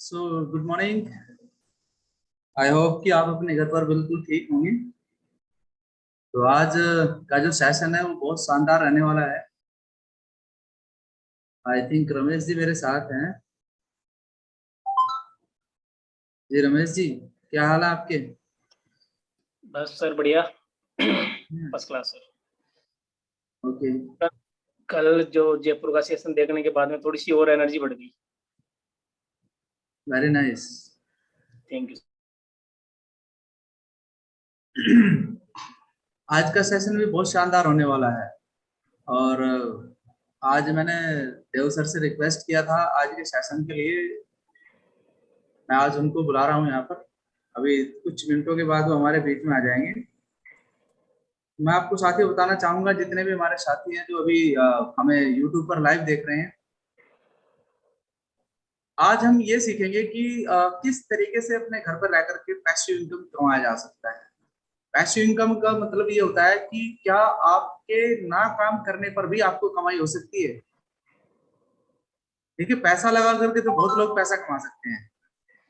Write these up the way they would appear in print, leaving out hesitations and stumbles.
So good morning. I hope कि आप अपने घर पर बिल्कुल ठीक होंगे। तो आज का जो सेशन है वो बहुत शानदार रहने वाला है। आई थिंक रमेश जी मेरे साथ हैं। जी रमेश जी, क्या हाल है आपके? बस सर बढ़िया। First class sir. ओके। कल जो जयपुर का सेशन देखने के बाद में थोड़ी सी और एनर्जी बढ़ गई। Very nice. Thank you. आज का सेशन भी बहुत शानदार होने वाला है। और आज मैंने देव सर से रिक्वेस्ट किया था आज के सेशन के लिए। मैं आज उनको बुला रहा हूँ यहाँ पर। अभी कुछ मिनटों के बाद वो हमारे बीच में आ जाएंगे। मैं आपको साथी बताना चाहूंगा, जितने भी हमारे साथी हैं जो अभी हमें यूट्यूब पर लाइव देख रहे हैं, आज हम ये सीखेंगे कि किस तरीके से अपने घर पर रहकर के पैसिव इनकम कमाया जा सकता है। पैसिव इनकम का मतलब ये होता है कि क्या आपके ना काम करने पर भी आपको कमाई हो सकती है। देखिए, पैसा लगा करके तो बहुत लोग पैसा कमा सकते हैं,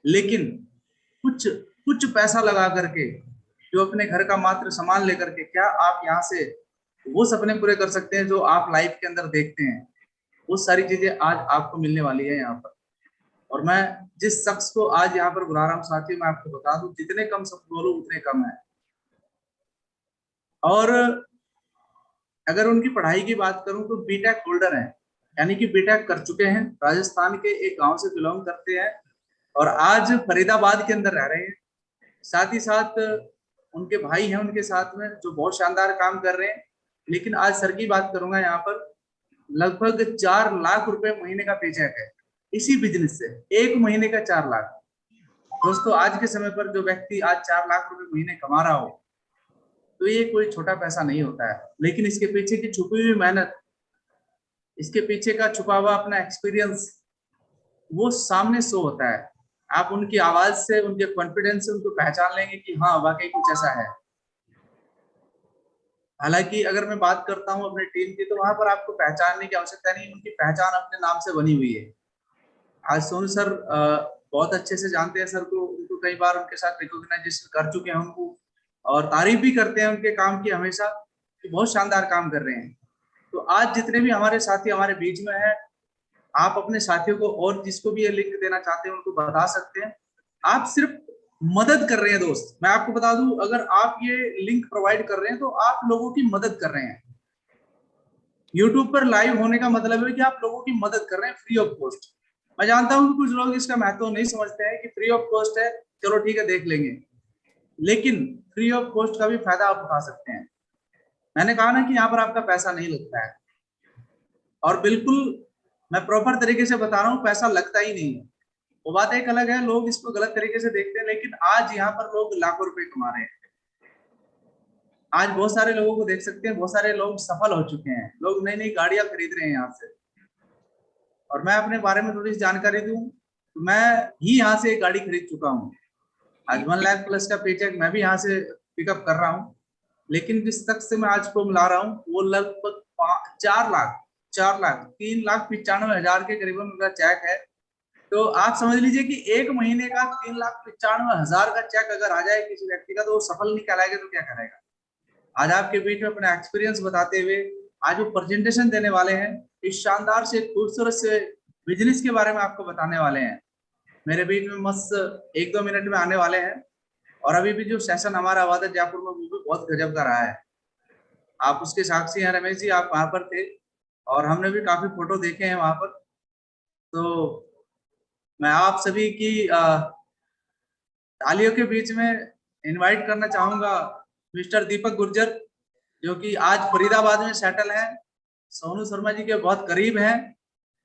लेकिन कुछ कुछ पैसा लगा करके जो अपने घर का मात्र सामान लेकर के क्या आप यहाँ से वो सपने पूरे कर सकते हैं जो आप लाइफ के अंदर देखते हैं। वो सारी चीजें आज आपको मिलने वाली है यहाँ पर। और मैं जिस शख्स को आज यहाँ पर बुला रहा हूँ साथी, मैं आपको बता दूं, जितने कम शब्द बोलो उतने कम है। और अगर उनकी पढ़ाई की बात करूं तो बीटेक होल्डर हैं, यानी कि बीटेक कर चुके हैं, राजस्थान के एक गांव से बिलोंग करते हैं और आज फरीदाबाद के अंदर रह रहे हैं। साथ ही साथ उनके भाई हैं उनके साथ में जो बहुत शानदार काम कर रहे हैं। लेकिन आज सर की बात करूंगा यहाँ पर, लगभग 4 लाख रुपए महीने का पेचेक है इसी बिजनेस से। एक महीने का 4 लाख। दोस्तों, आज के समय पर जो व्यक्ति आज 4 लाख रुपए महीने कमा रहा हो तो ये कोई छोटा पैसा नहीं होता है। लेकिन इसके पीछे की छुपी हुई मेहनत, इसके पीछे का छुपा हुआ अपना एक्सपीरियंस, वो सामने शो होता है। आप उनकी आवाज से, उनके कॉन्फिडेंस से उनको पहचान लेंगे कि हाँ वाकई कुछ ऐसा है। हालांकि अगर मैं बात करता हूँ अपने टीम की, तो वहां पर आपको पहचानने की आवश्यकता नहीं, उनकी पहचान अपने नाम से बनी हुई है। आज सोनू सर बहुत अच्छे से जानते हैं सर को, उनको कई बार उनके साथ रिकॉग्नाइजेशन कर चुके हैं उनको, और तारीफ भी करते हैं उनके काम की हमेशा कि बहुत शानदार काम कर रहे हैं। तो आज जितने भी हमारे साथी हमारे बीच में हैं, आप अपने साथियों को और जिसको भी ये लिंक देना चाहते हैं उनको बता सकते हैं। आप सिर्फ मदद कर रहे हैं दोस्त। मैं आपको बता दूं, अगर आप ये लिंक प्रोवाइड कर रहे हैं तो आप लोगों की मदद कर रहे हैं। यूट्यूब पर लाइव होने का मतलब है कि आप लोगों की मदद कर रहे हैं फ्री ऑफ कॉस्ट। मैं जानता हूं कि कुछ लोग इसका महत्व नहीं समझते हैं कि फ्री ऑफ कॉस्ट है, चलो ठीक है देख लेंगे, लेकिन फ्री ऑफ कॉस्ट का भी फायदा आप उठा सकते हैं। मैंने कहा ना कि यहाँ पर आपका पैसा नहीं लगता है, और बिल्कुल मैं प्रॉपर तरीके से बता रहा हूँ, पैसा लगता ही नहीं है। वो बात एक अलग है, लोग इसको गलत तरीके से देखते हैं, लेकिन आज यहाँ पर लोग लाखों रुपए कमा रहे हैं। आज बहुत सारे लोगों को देख सकते हैं, बहुत सारे लोग सफल हो चुके हैं, लोग नई नई गाड़ियां खरीद रहे हैं यहाँ से। और मैं अपने बारे में थोड़ी सी जानकारी दूं तो मैं ही यहाँ से एक गाड़ी खरीद चुका हूँ। आज 1 लाख प्लस का पेचेक मैं भी यहाँ से पिकअप कर रहा हूँ। लेकिन जिस शख्स से मैं आज को मिला रहा हूँ वो लगभग 4 लाख 3,95,हजार के करीबन उनका चेक है। तो आप समझ लीजिए कि एक महीने का 3,95,000 का चेक अगर आ जाए किसी व्यक्ति का, तो वो सफल नहीं कहलाएगा तो क्या करेगा। आज आपके बीच में अपना एक्सपीरियंस बताते हुए आज वो प्रेजेंटेशन देने वाले हैं, इस शानदार से खूबसूरत से बिजनेस के बारे में आपको बताने वाले हैं। मेरे बीच में मस्त 1-2 मिनट में आने वाले हैं। और अभी भी जो सेशन हमारा हुआ था जयपुर में, वो भी बहुत गजब का रहा है। आप उसके साक्षी हैं रमेश जी, आप वहां पर थे और हमने भी काफी फोटो देखे हैं वहां पर। तो मैं आप सभी की तालियों के बीच में इनवाइट करना चाहूंगा मिस्टर दीपक गुर्जर, जो कि आज फरीदाबाद में सेटल हैं, सोनू शर्मा जी के बहुत करीब हैं,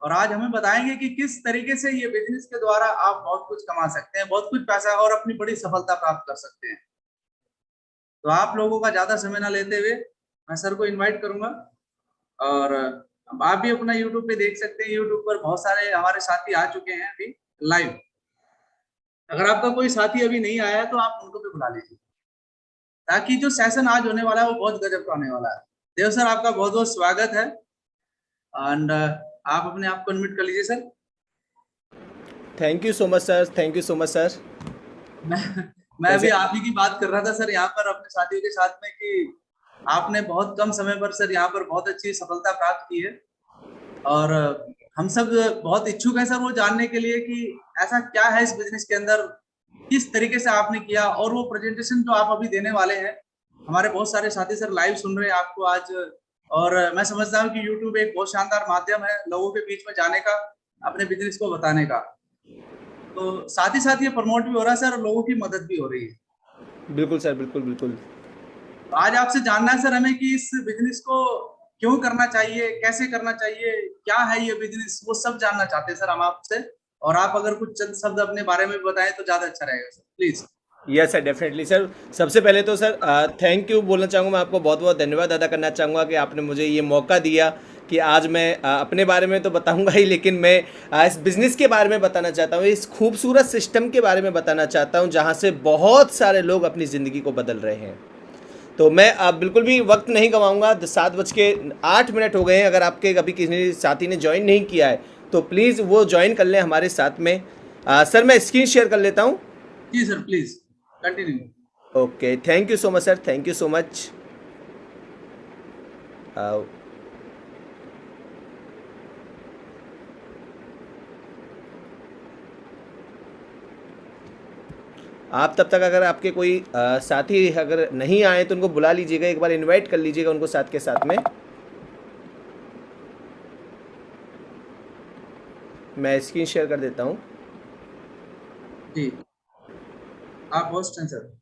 और आज हमें बताएंगे कि किस तरीके से ये बिजनेस के द्वारा आप बहुत कुछ कमा सकते हैं, बहुत कुछ पैसा और अपनी बड़ी सफलता प्राप्त कर सकते हैं। तो आप लोगों का ज्यादा समय ना लेते हुए मैं सर को इनवाइट करूंगा। और अब आप भी अपना यूट्यूब पे देख सकते हैं, यूट्यूब पर बहुत सारे हमारे साथी आ चुके हैं अभी लाइव। अगर आपका कोई साथी अभी नहीं आया है तो आप उनको भी बुला लीजिए, ताकि जो सेशन आज होने वाला है वो बहुत गजब का होने वाला है। देव सर, आपका बहुत बहुत स्वागत है। एंड आप अपने आप को अनम्यूट कर लीजिए sir. Thank you so much sir, thank you so much sir. मैं अभी आप ही की बात कर रहा था सर यहाँ पर अपने साथियों के साथ में कि आपने बहुत कम समय पर सर यहाँ पर बहुत अच्छी सफलता प्राप्त की है। और हम सब बहुत इच्छुक हैं सर वो जानने के लिए कि ऐसा क्या है इस बिजनेस के अंदर, किस तरीके से आपने किया, और वो प्रेजेंटेशन जो आप अभी देने वाले हैं। हमारे बहुत सारे साथी सर लाइव सुन रहे हैं आपको आज, और मैं समझता हूँ कि यूट्यूब एक बहुत शानदार माध्यम है लोगों के बीच में जाने का, अपने बिजनेस को बताने का। तो साथ ही साथ ये प्रमोट भी हो रहा है सर और लोगों की मदद भी हो रही है। बिल्कुल सर, बिल्कुल बिल्कुल। तो आज आपसे जानना है सर हमें कि इस बिजनेस को क्यों करना चाहिए, कैसे करना चाहिए, क्या है ये बिजनेस, वो सब जानना चाहते हैं सर हम आपसे। और आप अगर कुछ चंद शब्द अपने बारे में बताएं तो ज्यादा अच्छा रहेगा sir, please. Yes sir, definitely sir. सबसे पहले तो सर थैंक यू बोलना चाहूँगा, मैं आपको बहुत बहुत धन्यवाद अदा करना चाहूँगा कि आपने मुझे ये मौका दिया कि आज मैं अपने बारे में तो बताऊँगा ही, लेकिन मैं इस बिज़नेस के बारे में बताना चाहता हूँ, इस खूबसूरत सिस्टम के बारे में बताना चाहता हूँ जहाँ से बहुत सारे लोग अपनी ज़िंदगी को बदल रहे हैं। तो मैं अब बिल्कुल भी वक्त नहीं गंवाऊंगा। 7:08 हो गए हैं। अगर आपके कभी किसी साथी ने ज्वाइन नहीं किया है तो प्लीज़ वो ज्वाइन कर लें हमारे साथ में। सर मैं स्क्रीन शेयर कर लेता हूँ। जी sir, please continue. Okay, thank you so much sir, thank you so much. आप तब तक अगर आपके कोई साथी अगर नहीं आए तो उनको बुला लीजिएगा, एक बार इनवाइट कर लीजिएगा उनको साथ के साथ में। मैं स्क्रीन शेयर कर देता हूँ। जी, आप होस्ट हैं सर,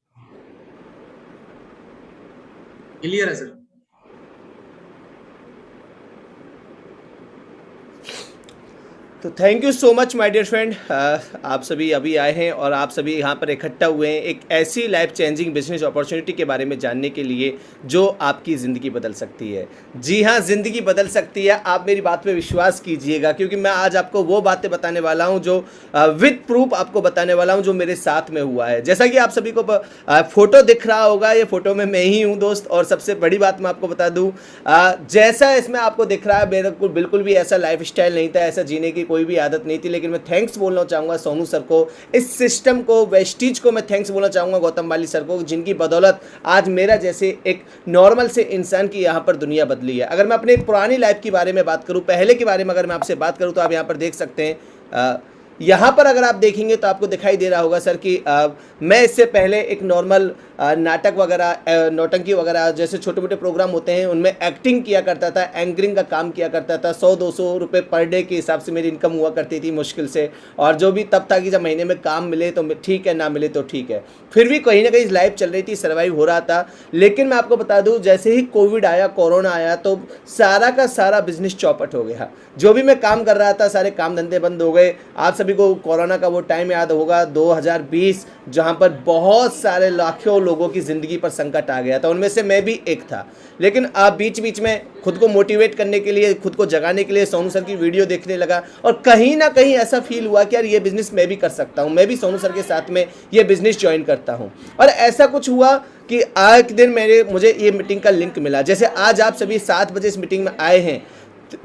क्लियर है सर। तो thank you so much my dear friend, आप सभी अभी आए हैं और आप सभी यहाँ पर इकट्ठा हुए हैं एक ऐसी लाइफ चेंजिंग बिजनेस अपॉर्चुनिटी के बारे में जानने के लिए जो आपकी ज़िंदगी बदल सकती है। जी हाँ, ज़िंदगी बदल सकती है, आप मेरी बात पे विश्वास कीजिएगा, क्योंकि मैं आज आपको वो बातें बताने वाला हूँ जो विद प्रूफ आपको बताने वाला हूँ जो मेरे साथ में हुआ है। जैसा कि आप सभी को फ़ोटो दिख रहा होगा, ये फ़ोटो में मैं ही हूँ दोस्त। और सबसे बड़ी बात मैं आपको बता दूँ, जैसा इसमें आपको दिख रहा है मेरे को बिल्कुल भी ऐसा लाइफ स्टाइल नहीं था, ऐसा जीने की कोई भी आदत नहीं थी। लेकिन मैं थैंक्स बोलना चाहूँगा सोनू सर को, इस सिस्टम को, वेस्टीज को मैं थैंक्स बोलना चाहूँगा, गौतम बाली सर को, जिनकी बदौलत आज मेरा जैसे एक नॉर्मल से इंसान की यहाँ पर दुनिया बदली है। अगर मैं अपनी पुरानी लाइफ के बारे में बात करूँ, पहले के बारे में अगर मैं आपसे बात करूँ, तो आप यहाँ पर देख सकते हैं, यहाँ पर अगर आप देखेंगे तो आपको दिखाई दे रहा होगा सर कि मैं इससे पहले एक नॉर्मल नाटक वगैरह, नौटंकी वगैरह जैसे छोटे मोटे प्रोग्राम होते हैं उनमें एक्टिंग किया करता था, एंकरिंग का काम किया करता था। 100-200 रुपये पर डे के हिसाब से मेरी इनकम हुआ करती थी मुश्किल से। और जो भी तब था कि जब महीने में काम मिले तो ठीक है, ना मिले तो ठीक है, फिर भी कहीं ना कहीं लाइफ चल रही थी, सर्वाइव हो रहा था। लेकिन मैं आपको बता दूं, जैसे ही कोविड आया, कोरोना आया, तो सारा का सारा बिजनेस चौपट हो गया। जो भी मैं काम कर रहा था सारे काम धंधे बंद हो गए। आप सभी को कोरोना का वो टाइम याद होगा 2020, जहां पर बहुत सारे लाखों लोगों की ज़िंदगी पर संकट आ गया था, उनमें से मैं भी एक था। लेकिन आप बीच बीच में खुद को मोटिवेट करने के लिए, खुद को जगाने के लिए सोनू सर की वीडियो देखने लगा, और कहीं ना कहीं ऐसा फील हुआ कि यार ये बिज़नेस मैं भी कर सकता हूँ, मैं भी सोनू सर के साथ में ये बिज़नेस ज्वाइन करता हूँ। और ऐसा कुछ हुआ कि आज के दिन मुझे ये मीटिंग का लिंक मिला। जैसे आज आप सभी 7 बजे इस मीटिंग में आए हैं,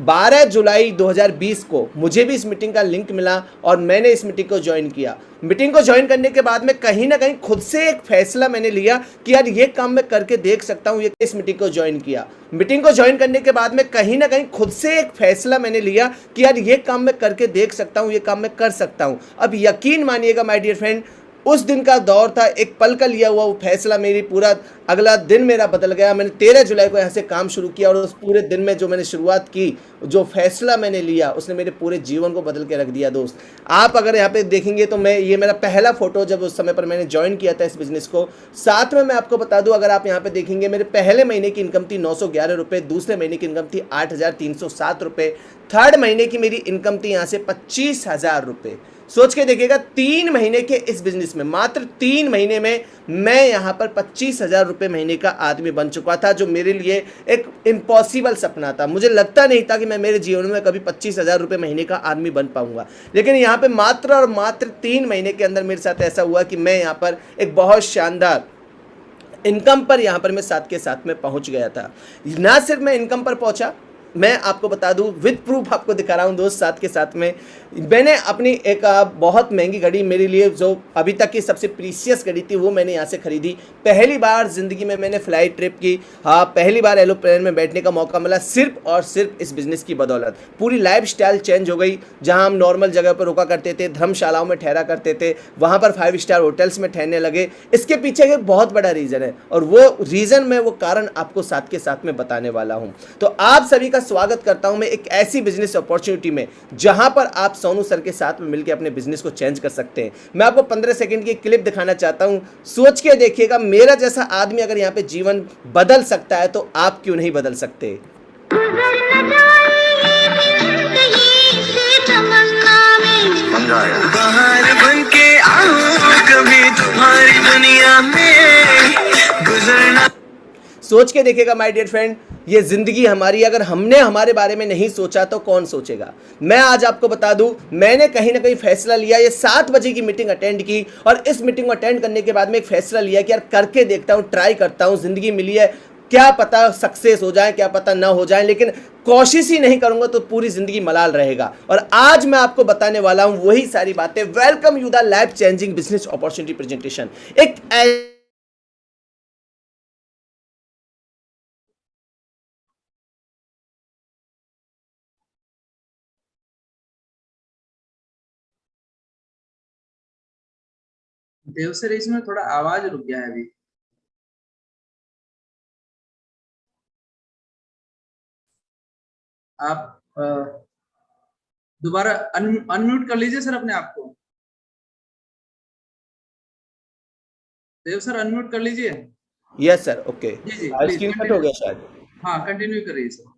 12 जुलाई 2020 को मुझे भी इस मीटिंग का लिंक मिला और मैंने इस मीटिंग को ज्वाइन किया। मीटिंग को ज्वाइन करने के बाद में कहीं ना कहीं खुद से एक फैसला मैंने लिया कि यार ये काम मैं करके देख सकता हूँ। ये इस मीटिंग को ज्वाइन किया। मीटिंग को ज्वाइन करने के बाद में कहीं ना कहीं खुद से एक फैसला मैंने लिया कि यार ये काम मैं करके देख सकता हूँ, ये काम मैं कर सकता हूँ। अब यकीन मानिएगा माय डियर फ्रेंड, उस दिन का दौर था, एक पल का लिया हुआ वो फैसला मेरी पूरा अगला दिन मेरा बदल गया। मैंने 13 जुलाई को यहाँ से काम शुरू किया और उस पूरे दिन में जो मैंने शुरुआत की, जो फैसला मैंने लिया, उसने मेरे पूरे जीवन को बदल के रख दिया। दोस्त आप अगर यहाँ पे देखेंगे तो ये मेरा पहला फोटो जब उस समय पर मैंने ज्वाइन किया था इस बिज़नेस को। साथ में मैं आपको बता दूँ, अगर आप यहाँ पे देखेंगे, मेरे पहले महीने की इनकम थी 911 रुपये, दूसरे महीने की इनकम थी 8,307 रुपये, थर्ड महीने की मेरी इनकम थी यहाँ से 25,000 रुपये। सोच के देखिएगा, 3 महीने के इस बिजनेस में, मात्र 3 महीने में मैं यहाँ पर 25,000 रुपये महीने का आदमी बन चुका था, जो मेरे लिए एक इम्पॉसिबल सपना था। मुझे लगता नहीं था कि मैं मेरे जीवन में कभी 25,000 रुपये महीने का आदमी बन पाऊंगा। लेकिन यहाँ पे मात्र और मात्र 3 महीने के अंदर मेरे साथ ऐसा हुआ कि मैं यहाँ पर एक बहुत शानदार इनकम पर यहाँ पर मैं साथ के साथ में पहुँच गया था। ना सिर्फ मैं इनकम पर पहुँचा, मैं आपको बता दूं, विद प्रूफ आपको दिखा रहा हूं दोस्त, साथ के साथ में मैंने अपनी एक बहुत महंगी घड़ी, मेरे लिए जो अभी तक की सबसे प्रीशियस घड़ी थी, वो मैंने यहाँ से खरीदी। पहली बार ज़िंदगी में मैंने फ़्लाइट ट्रिप की, हाँ पहली बार एरोप्लेन में बैठने का मौका मिला, सिर्फ और सिर्फ इस बिज़नेस की बदौलत। पूरी लाइफस्टाइल चेंज हो गई। जहाँ हम नॉर्मल जगह पर रुका करते थे, धर्मशालाओं में ठहरा करते थे, वहाँ पर 5 स्टार होटल्स में ठहरने लगे। इसके पीछे एक बहुत बड़ा रीज़न है, और वो रीज़न मैं वो कारण आपको साथ के साथ में बताने वाला हूँ। तो आप सभी का स्वागत करता हूँ मैं एक ऐसी बिजनेस अपॉर्चुनिटी में, जहाँ पर आप सोनू सर के साथ में मिलकर अपने बिजनेस को चेंज कर सकते हैं। मैं आपको 15 सेकंड की क्लिप दिखाना चाहता हूँ, सोच के देखिएगा। मेरा जैसा आदमी अगर यहाँ पे जीवन बदल सकता है तो आप क्यों नहीं बदल सकते। बाहर बन के आऊं कभी तुम्हारी दुनिया में गुजरना। सोच के देखेगा माय डियर फ्रेंड, ये ज़िंदगी हमारी, अगर हमने हमारे बारे में नहीं सोचा तो कौन सोचेगा। मैं आज आपको बता दूं, मैंने कहीं ना कहीं फैसला लिया, ये 7 बजे की मीटिंग अटेंड की, और इस मीटिंग को अटेंड करने के बाद में एक फैसला लिया कि यार करके देखता हूं, ट्राई करता हूं। ज़िंदगी मिली है, क्या पता सक्सेस हो जाए, क्या पता ना हो जाए, लेकिन कोशिश ही नहीं करूंगा तो पूरी ज़िंदगी मलाल रहेगा। और आज मैं आपको बताने वाला हूं वही सारी बातें। Welcome you the life changing business opportunity presentation. एक देव सर, इसमें थोड़ा आवाज रुक गया है अभी। आप दोबारा अनम्यूट कर लीजिए सर अपने आप को। देव सर अनम्यूट कर लीजिए। Yes sir, okay. जी जी, स्क्रीन कट हो गया शायद। हाँ, कंटिन्यू करिए सर।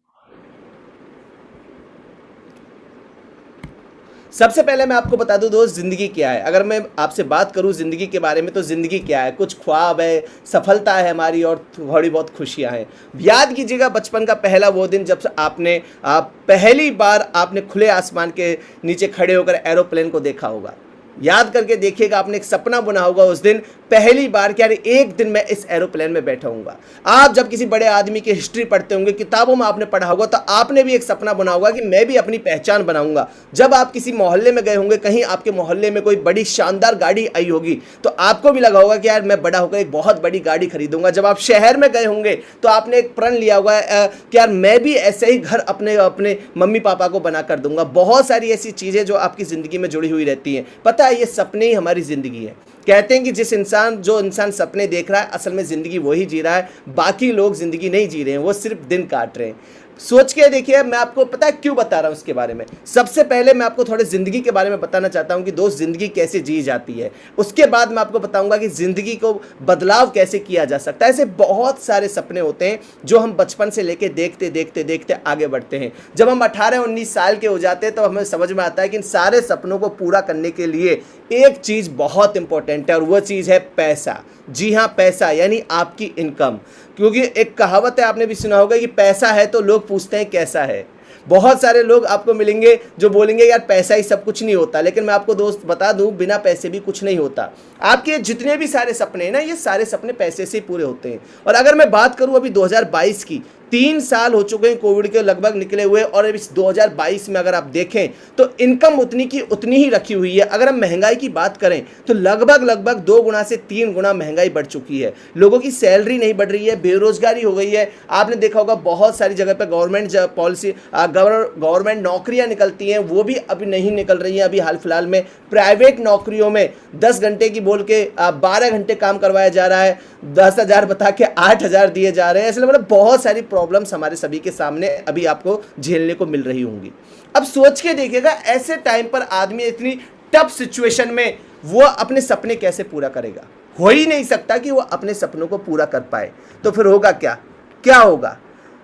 सबसे पहले मैं आपको बता दूं दोस्त, ज़िंदगी क्या है। अगर मैं आपसे बात करूं ज़िंदगी के बारे में, तो ज़िंदगी क्या है? कुछ ख्वाब है, सफलता है हमारी, और थोड़ी बहुत खुशियां हैं। याद कीजिएगा बचपन का पहला वो दिन, जब आप पहली बार आपने खुले आसमान के नीचे खड़े होकर एरोप्लेन को देखा होगा। याद करके देखिएगा, आपने एक सपना बुना होगा उस दिन पहली बार कि यार एक दिन मैं इस एरोप्लेन में बैठा हूँगा। आप जब किसी बड़े आदमी की हिस्ट्री पढ़ते होंगे, किताबों में आपने पढ़ा होगा, तो आपने भी एक सपना बुना होगा कि मैं भी अपनी पहचान बनाऊंगा। जब आप किसी मोहल्ले में गए होंगे, कहीं आपके मोहल्ले में कोई बड़ी शानदार गाड़ी आई होगी, तो आपको भी लगा होगा कि यार मैं बड़ा होकर एक बहुत बड़ी गाड़ी खरीदूंगा। जब आप शहर में गए होंगे तो आपने एक प्रण लिया होगा कि यार मैं भी ऐसे ही घर अपने अपने मम्मी पापा को बना कर दूंगा। बहुत सारी ऐसी चीज़ें जो आपकी ज़िंदगी में जुड़ी हुई रहती हैं। पता है, ये सपने ही हमारी ज़िंदगी है। कहते हैं कि जो इंसान सपने देख रहा है, असल में ज़िंदगी वही जी रहा है। बाकी लोग ज़िंदगी नहीं जी रहे हैं, वो सिर्फ दिन काट रहे हैं। सोच के देखिए, मैं आपको पता है क्यों बता रहा हूँ इसके बारे में। सबसे पहले मैं आपको थोड़े ज़िंदगी के बारे में बताना चाहता हूँ कि दोस्त ज़िंदगी कैसे जी जाती है। उसके बाद मैं आपको बताऊँगा कि ज़िंदगी को बदलाव कैसे किया जा सकता है। ऐसे बहुत सारे सपने होते हैं जो हम बचपन से लेके देखते देखते देखते आगे बढ़ते हैं। जब हम 18-19 साल के हो जाते हैं तो हमें समझ में आता है कि इन सारे सपनों को पूरा करने के लिए एक चीज़ बहुत इंपॉर्टेंट है, और वो चीज़ है पैसा। जी हाँ, पैसा, यानी आपकी इनकम। क्योंकि एक कहावत है, आपने भी सुना होगा कि पैसा है तो लोग पूछते हैं कैसा है। बहुत सारे लोग आपको मिलेंगे जो बोलेंगे यार पैसा ही सब कुछ नहीं होता, लेकिन मैं आपको दोस्त बता दूं, बिना पैसे भी कुछ नहीं होता। आपके जितने भी सारे सपने हैं ना, ये सारे सपने पैसे से ही पूरे होते हैं। और अगर मैं बात करूं अभी 2022 की, 3 साल हो चुके हैं कोविड के लगभग निकले हुए, और इस 2022 में अगर आप देखें तो इनकम उतनी की उतनी ही रखी हुई है। अगर हम महंगाई की बात करें तो लगभग 2 गुना से 3 गुना महंगाई बढ़ चुकी है। लोगों की सैलरी नहीं बढ़ रही है, बेरोजगारी हो गई है। आपने देखा होगा बहुत सारी जगह पर गवर्नमेंट पॉलिसी, गवर्नमेंट नौकरियां निकलती हैं, वो भी अभी नहीं निकल रही हैं। अभी हाल फिलहाल में प्राइवेट नौकरियों में 10 घंटे की बोल के 12 घंटे काम करवाया जा रहा है, 10,000 बता के 8,000 दिए जा रहे हैं। इसलिए मतलब बहुत सारी प्रॉब्लम्स हमारे सभी के सामने अभी आपको झेलने को मिल रही होंगी। अब सोच के देखिएगा, ऐसे टाइम पर आदमी इतनी टफ सिचुएशन में वो अपने सपने कैसे पूरा करेगा? हो ही नहीं सकता कि वो अपने सपनों को पूरा कर पाए। तो फिर होगा क्या? क्या होगा?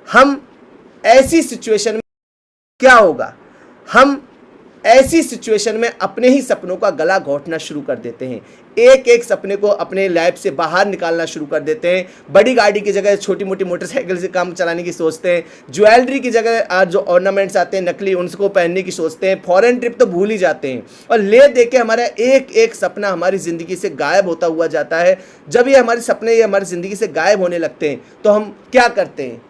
हम ऐसी सिचुएशन में क्या होगा? हम ऐसी सिचुएशन में अपने ही सपनों का गला घोंटना शुरू कर देते हैं। एक एक सपने को अपने लाइफ से बाहर निकालना शुरू कर देते हैं। बड़ी गाड़ी की जगह छोटी मोटी मोटरसाइकिल से काम चलाने की सोचते हैं। ज्वेलरी की जगह जो ऑर्नामेंट्स आते हैं नकली, उनको पहनने की सोचते हैं। फॉरेन ट्रिप तो भूल ही जाते हैं। और ले दे के हमारा एक एक सपना हमारी ज़िंदगी से गायब होता हुआ जाता है। जब ये हमारे सपने ये हमारी ज़िंदगी से गायब होने लगते हैं तो हम क्या करते हैं?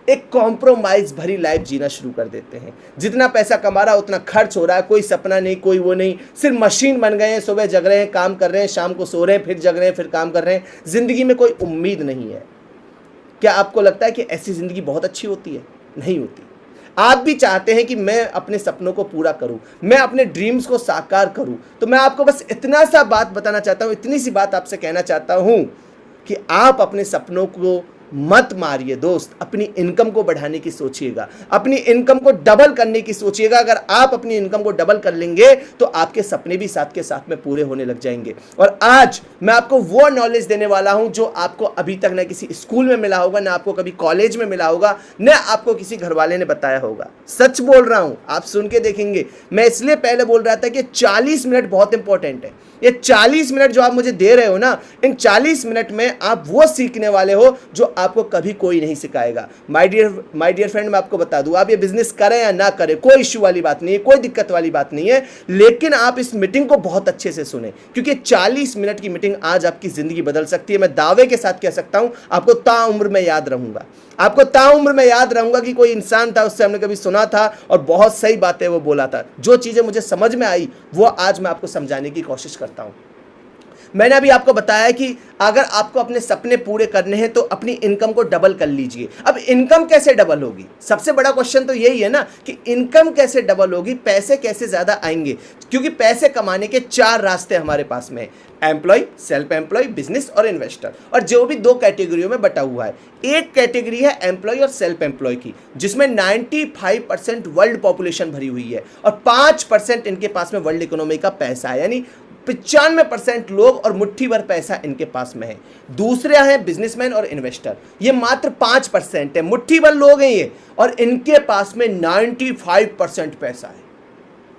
एक कॉम्प्रोमाइज भरी लाइफ जीना शुरू कर देते हैं। जितना पैसा कमा रहा है उतना खर्च हो रहा है, कोई सपना नहीं, कोई वो नहीं, सिर्फ मशीन बन गए हैं, सुबह जग रहे हैं, काम कर रहे हैं, शाम को सो रहे हैं, फिर जग रहे हैं, फिर काम कर रहे हैं, जिंदगी में कोई उम्मीद नहीं है। क्या आपको लगता है कि ऐसी जिंदगी बहुत अच्छी होती है? नहीं होती। आप भी चाहते हैं कि मैं अपने सपनों को पूरा करूं, मैं अपने ड्रीम्स को साकार करूं, तो मैं आपको बस इतना सा बात बताना चाहता हूं, इतनी सी बात आपसे कहना चाहता हूं कि आप अपने सपनों को मत मारिए दोस्त, अपनी इनकम को बढ़ाने की सोचिएगा, अपनी इनकम को डबल करने की सोचिएगा। अगर आप अपनी इनकम को डबल कर लेंगे तो आपके सपने भी साथ के साथ में पूरे होने लग जाएंगे। और आज मैं आपको वो नॉलेज देने वाला हूं जो आपको अभी तक ना किसी स्कूल में मिला होगा, ना आपको कभी कॉलेज में मिला होगा, ना आपको किसी घर वाले ने बताया होगा। सच बोल रहा हूं, आप सुन के देखेंगे। मैं इसलिए पहले बोल रहा था कि 40 मिनट बहुत इंपॉर्टेंट है। ये 40 मिनट जो आप मुझे दे रहे हो ना, इन 40 मिनट में आप वो सीखने वाले हो जो आपको कभी कोई नहीं सिखाएगा। माय डियर फ्रेंड, मैं आपको बता दूं, आप ये बिजनेस करें या ना करें, कोई इश्यू वाली बात नहीं है, कोई दिक्कत वाली बात नहीं है, लेकिन आप इस मीटिंग को बहुत अच्छे से सुने, क्योंकि 40 मिनट की मीटिंग आज आपकी जिंदगी बदल सकती है। मैं दावे के साथ कह सकता हूं, आपको ताउम्र में याद रहूंगा, आपको ताउम्र में याद रहूंगा कि कोई इंसान था, उससे हमने कभी सुना था और बहुत सही बातें वो बोला था। जो चीजें मुझे समझ में आई वो आज मैं आपको समझाने की कोशिश करता हूं। मैंने अभी आपको बताया कि अगर आपको अपने सपने पूरे करने हैं तो अपनी इनकम को डबल कर लीजिए। अब इनकम कैसे डबल होगी? सबसे बड़ा क्वेश्चन तो यही है ना कि इनकम कैसे डबल होगी, पैसे कैसे ज्यादा आएंगे? क्योंकि पैसे कमाने के 4 रास्ते हमारे पास में है, एम्प्लॉय, सेल्फ एम्प्लॉय, बिजनेस और इन्वेस्टर, और जो भी 2 कैटेगरियों में बटा हुआ है। एक कैटेगरी है एम्प्लॉय और सेल्फ एम्प्लॉय की, जिसमें 95% वर्ल्ड पॉपुलेशन भरी हुई है और 5% इनके पास में वर्ल्ड इकोनॉमी का पैसा है, यानी 95% लोग और मुट्ठी भर पैसा इनके पास में है। दूसरे हैं बिजनेसमैन और इन्वेस्टर, ये मात्र 5% है, मुट्ठी भर लोग हैं ये, और इनके पास में 95% पैसा है।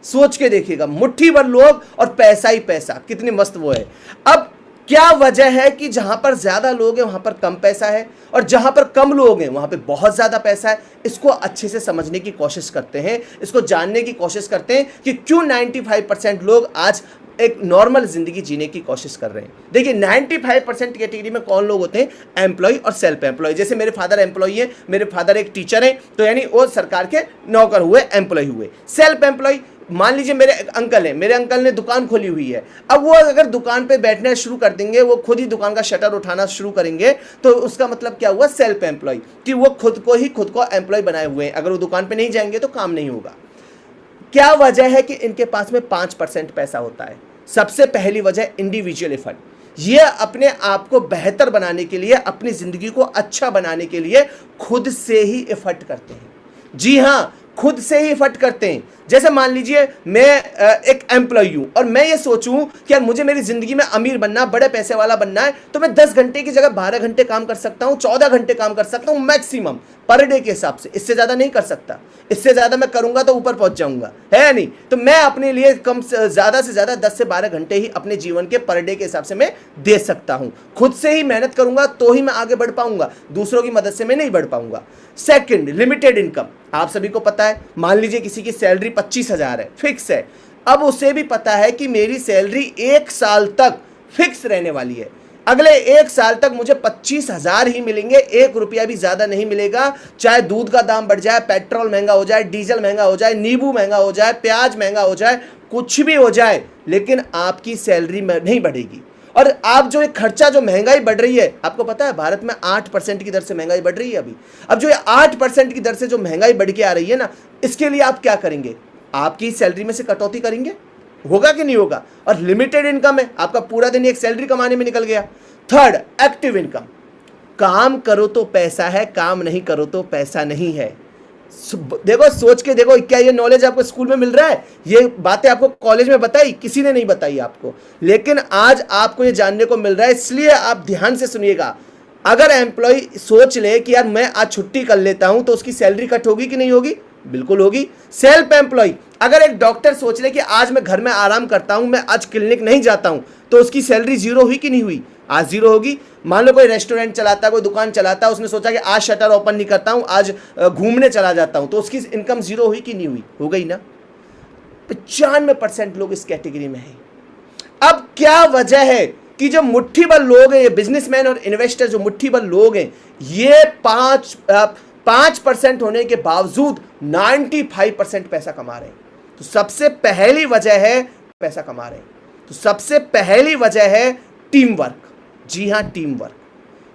सोच के देखिएगा, मुट्ठी भर लोग और पैसा ही पैसा, कितनी मस्त वो है। अब क्या वजह है कि जहां पर ज्यादा लोग हैं वहां पर कम पैसा है, और जहां पर कम लोग हैं वहां पे बहुत ज्यादा पैसा है? इसको अच्छे से समझने की कोशिश करते हैं, इसको जानने की कोशिश करते हैं कि क्यों 95% लोग आज एक नॉर्मल जिंदगी जीने की कोशिश कर रहे हैं। देखिए 95% कैटेगरी में कौन लोग होते हैं? एम्प्लॉय और सेल्फ एम्प्लॉय। जैसे मेरे फादर एम्प्लॉय हैं, मेरे फादर एक टीचर हैं, तो यानी वो सरकार के नौकर हुए, एम्प्लॉय हुए। सेल्फ एम्प्लॉय, मान लीजिए मेरे अंकल हैं, मेरे अंकल ने दुकान खोली हुई है। अब वो अगर दुकान पे बैठना शुरू कर देंगे, वो खुद ही दुकान का शटर उठाना शुरू करेंगे, तो उसका मतलब क्या हुआ? सेल्फ एम्प्लॉय, कि वो खुद को एम्प्लॉय बनाए हुए हैं। अगर वो दुकान पे नहीं जाएंगे तो काम नहीं होगा। क्या वजह है कि इनके पास में 5% पैसा होता है? सबसे पहली वजह इंडिविजुअल एफर्ट। ये अपने आप को बेहतर बनाने के लिए, अपनी जिंदगी को अच्छा बनाने के लिए खुद से ही एफर्ट करते हैं। जी हाँ, खुद से ही एफर्ट करते हैं। जैसे मान लीजिए मैं एक एम्प्लॉय हूं और मैं ये सोचूं कि यार मुझे मेरी जिंदगी में अमीर बनना, बड़े पैसे वाला बनना है, तो मैं 10 घंटे की जगह 12 घंटे काम कर सकता हूं, 14 घंटे काम कर सकता हूं मैक्सिमम पर डे के हिसाब से। इससे ज्यादा नहीं कर सकता, इससे ज्यादा मैं करूंगा तो ऊपर पहुंच जाऊंगा, है नहीं? तो मैं अपने लिए ज्यादा से ज्यादा 10 से 12 घंटे ही अपने जीवन के पर डे के हिसाब से मैं दे सकता हूं। खुद से ही मेहनत करूंगा तो ही मैं आगे बढ़ पाऊंगा, दूसरों की मदद से मैं नहीं बढ़ पाऊंगा। Second, limited income. आप सभी को पता है, मान लीजिए किसी की सैलरी 25,000 है, फिक्स है। अब उसे भी पता है कि मेरी सैलरी 1 साल तक फिक्स रहने वाली है, अगले 1 साल तक मुझे 25,000 ही मिलेंगे, 1 रुपया भी ज्यादा नहीं मिलेगा। चाहे दूध का दाम बढ़ जाए, पेट्रोल महंगा हो जाए, डीजल महंगा हो जाए, नींबू महंगा हो जाए, प्याज महंगा हो जाए, कुछ भी हो जाए, लेकिन आपकी सैलरी नहीं बढ़ेगी। और आप जो एक खर्चा, जो महंगाई बढ़ रही है, आपको पता है भारत में 8% की दर से महंगाई बढ़ रही है अभी। अब जो 8% की दर से जो महंगाई बढ़ के आ रही है ना, इसके लिए आप क्या करेंगे? आपकी सैलरी में से कटौती करेंगे? होगा कि नहीं होगा? और लिमिटेड इनकम है, आपका पूरा दिन एक सैलरी कमाने में निकल गया। Third, active income. काम करो तो पैसा है, काम नहीं करो तो पैसा नहीं है। देखो, सोच के देखो, क्या ये नॉलेज आपको स्कूल में मिल रहा है? ये बातें आपको कॉलेज में बताई? किसी ने नहीं बताई आपको, लेकिन आज आपको ये जानने को मिल रहा है, इसलिए आप ध्यान से सुनिएगा। अगर एम्प्लॉय सोच ले कि यार मैं आज छुट्टी कर लेता हूं, तो उसकी सैलरी कट होगी कि नहीं होगी? बिल्कुल होगी। सेल्फ एम्प्लॉय, अगर एक डॉक्टर सोच ले कि आज मैं घर में आराम करता हूं, मैं आज क्लिनिक नहीं जाता हूं, तो उसकी सैलरी 0 हुई कि नहीं हुई? आज 0 होगी। मान लो कोई रेस्टोरेंट चलाता है, कोई दुकान चलाता है, उसने सोचा कि आज शटर ओपन नहीं करता हूं, आज घूमने चला जाता हूं, तो उसकी इनकम 0 हुई कि नहीं हुई? हो गई ना। 95% लोग इस कैटेगरी में हैं। अब क्या वजह है कि जो मुट्ठी भर लोग हैं, ये बिजनेसमैन और इन्वेस्टर जो मुट्ठी भर लोग हैं, ये 5% होने के बावजूद 95% पैसा कमा रहे हैं। तो सबसे पहली वजह है पैसा कमा रहे हैं, तो सबसे पहली वजह है टीम वर्क। जी हां, टीम वर्क।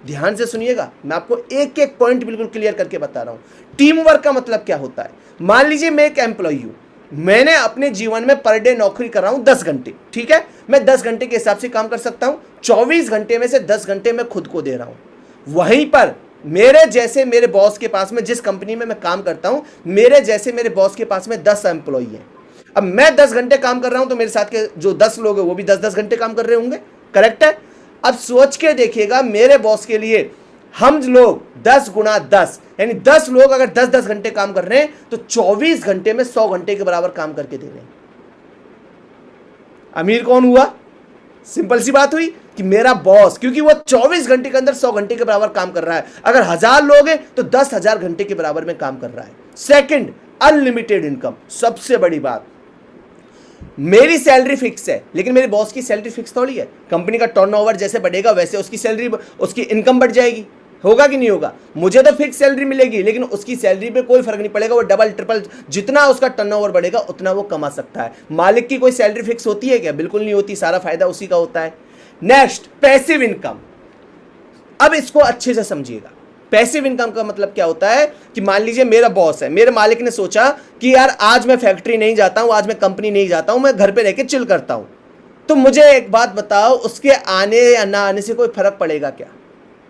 ध्यान से सुनिएगा, मैं आपको एक एक पॉइंट बिल्कुल क्लियर करके बता रहा हूं। टीम वर्क का मतलब क्या होता है? मान लीजिए मैं एक एम्प्लॉई हूं, मैंने अपने जीवन में पर डे नौकरी कर रहा हूं 10 घंटे, ठीक है, मैं 10 घंटे के हिसाब से काम कर सकता हूं। 24 घंटे में से 10 घंटे मैं खुद को दे रहा हूं। वहीं पर मेरे जैसे मेरे बॉस के पास में, जिस कंपनी में मैं काम करता हूं, मेरे जैसे मेरे बॉस के पास में 10 एम्प्लॉई हैं। अब मैं 10 घंटे काम कर रहा हूं तो मेरे साथ के जो 10 लोग हैं वो भी 10-10 घंटे काम कर रहे होंगे, करेक्ट है? अब सोच के देखिएगा, मेरे बॉस के लिए हम लोग 10 गुना 10 यानी 10 लोग अगर 10-10 घंटे काम कर रहे हैं तो 24 घंटे में 100 घंटे के बराबर काम करके दे रहे हैं। अमीर कौन हुआ? सिंपल सी बात हुई कि मेरा बॉस, क्योंकि वो 24 घंटे के अंदर 100 घंटे के बराबर काम कर रहा है। अगर 1000 लोग हैं तो 10,000 घंटे के बराबर में काम कर रहा है। Second, unlimited income. सबसे बड़ी बात, मेरी सैलरी फिक्स है लेकिन मेरे बॉस की सैलरी फिक्स थोड़ी है। कंपनी का टर्नओवर जैसे बढ़ेगा वैसे उसकी सैलरी, उसकी इनकम बढ़ जाएगी। होगा कि नहीं होगा? मुझे तो फिक्स सैलरी मिलेगी लेकिन उसकी सैलरी पे कोई फर्क नहीं पड़ेगा। वो डबल ट्रिपल जितना उसका टर्नओवर बढ़ेगा उतना वो कमा सकता है। मालिक की कोई सैलरी फिक्स होती है क्या? बिल्कुल नहीं होती। सारा फायदा उसी का होता है। Next, passive income. अब इसको अच्छे से समझिएगा। पैसिव इनकम का मतलब क्या होता है कि मान लीजिए मेरा बॉस है, मेरे मालिक ने सोचा कि यार आज मैं फैक्ट्री नहीं जाता हूं, आज मैं कंपनी नहीं जाता हूं, मैं घर पे रह के चिल करता हूं। तो मुझे एक बात बताओ, उसके आने या ना आने से कोई फर्क पड़ेगा क्या?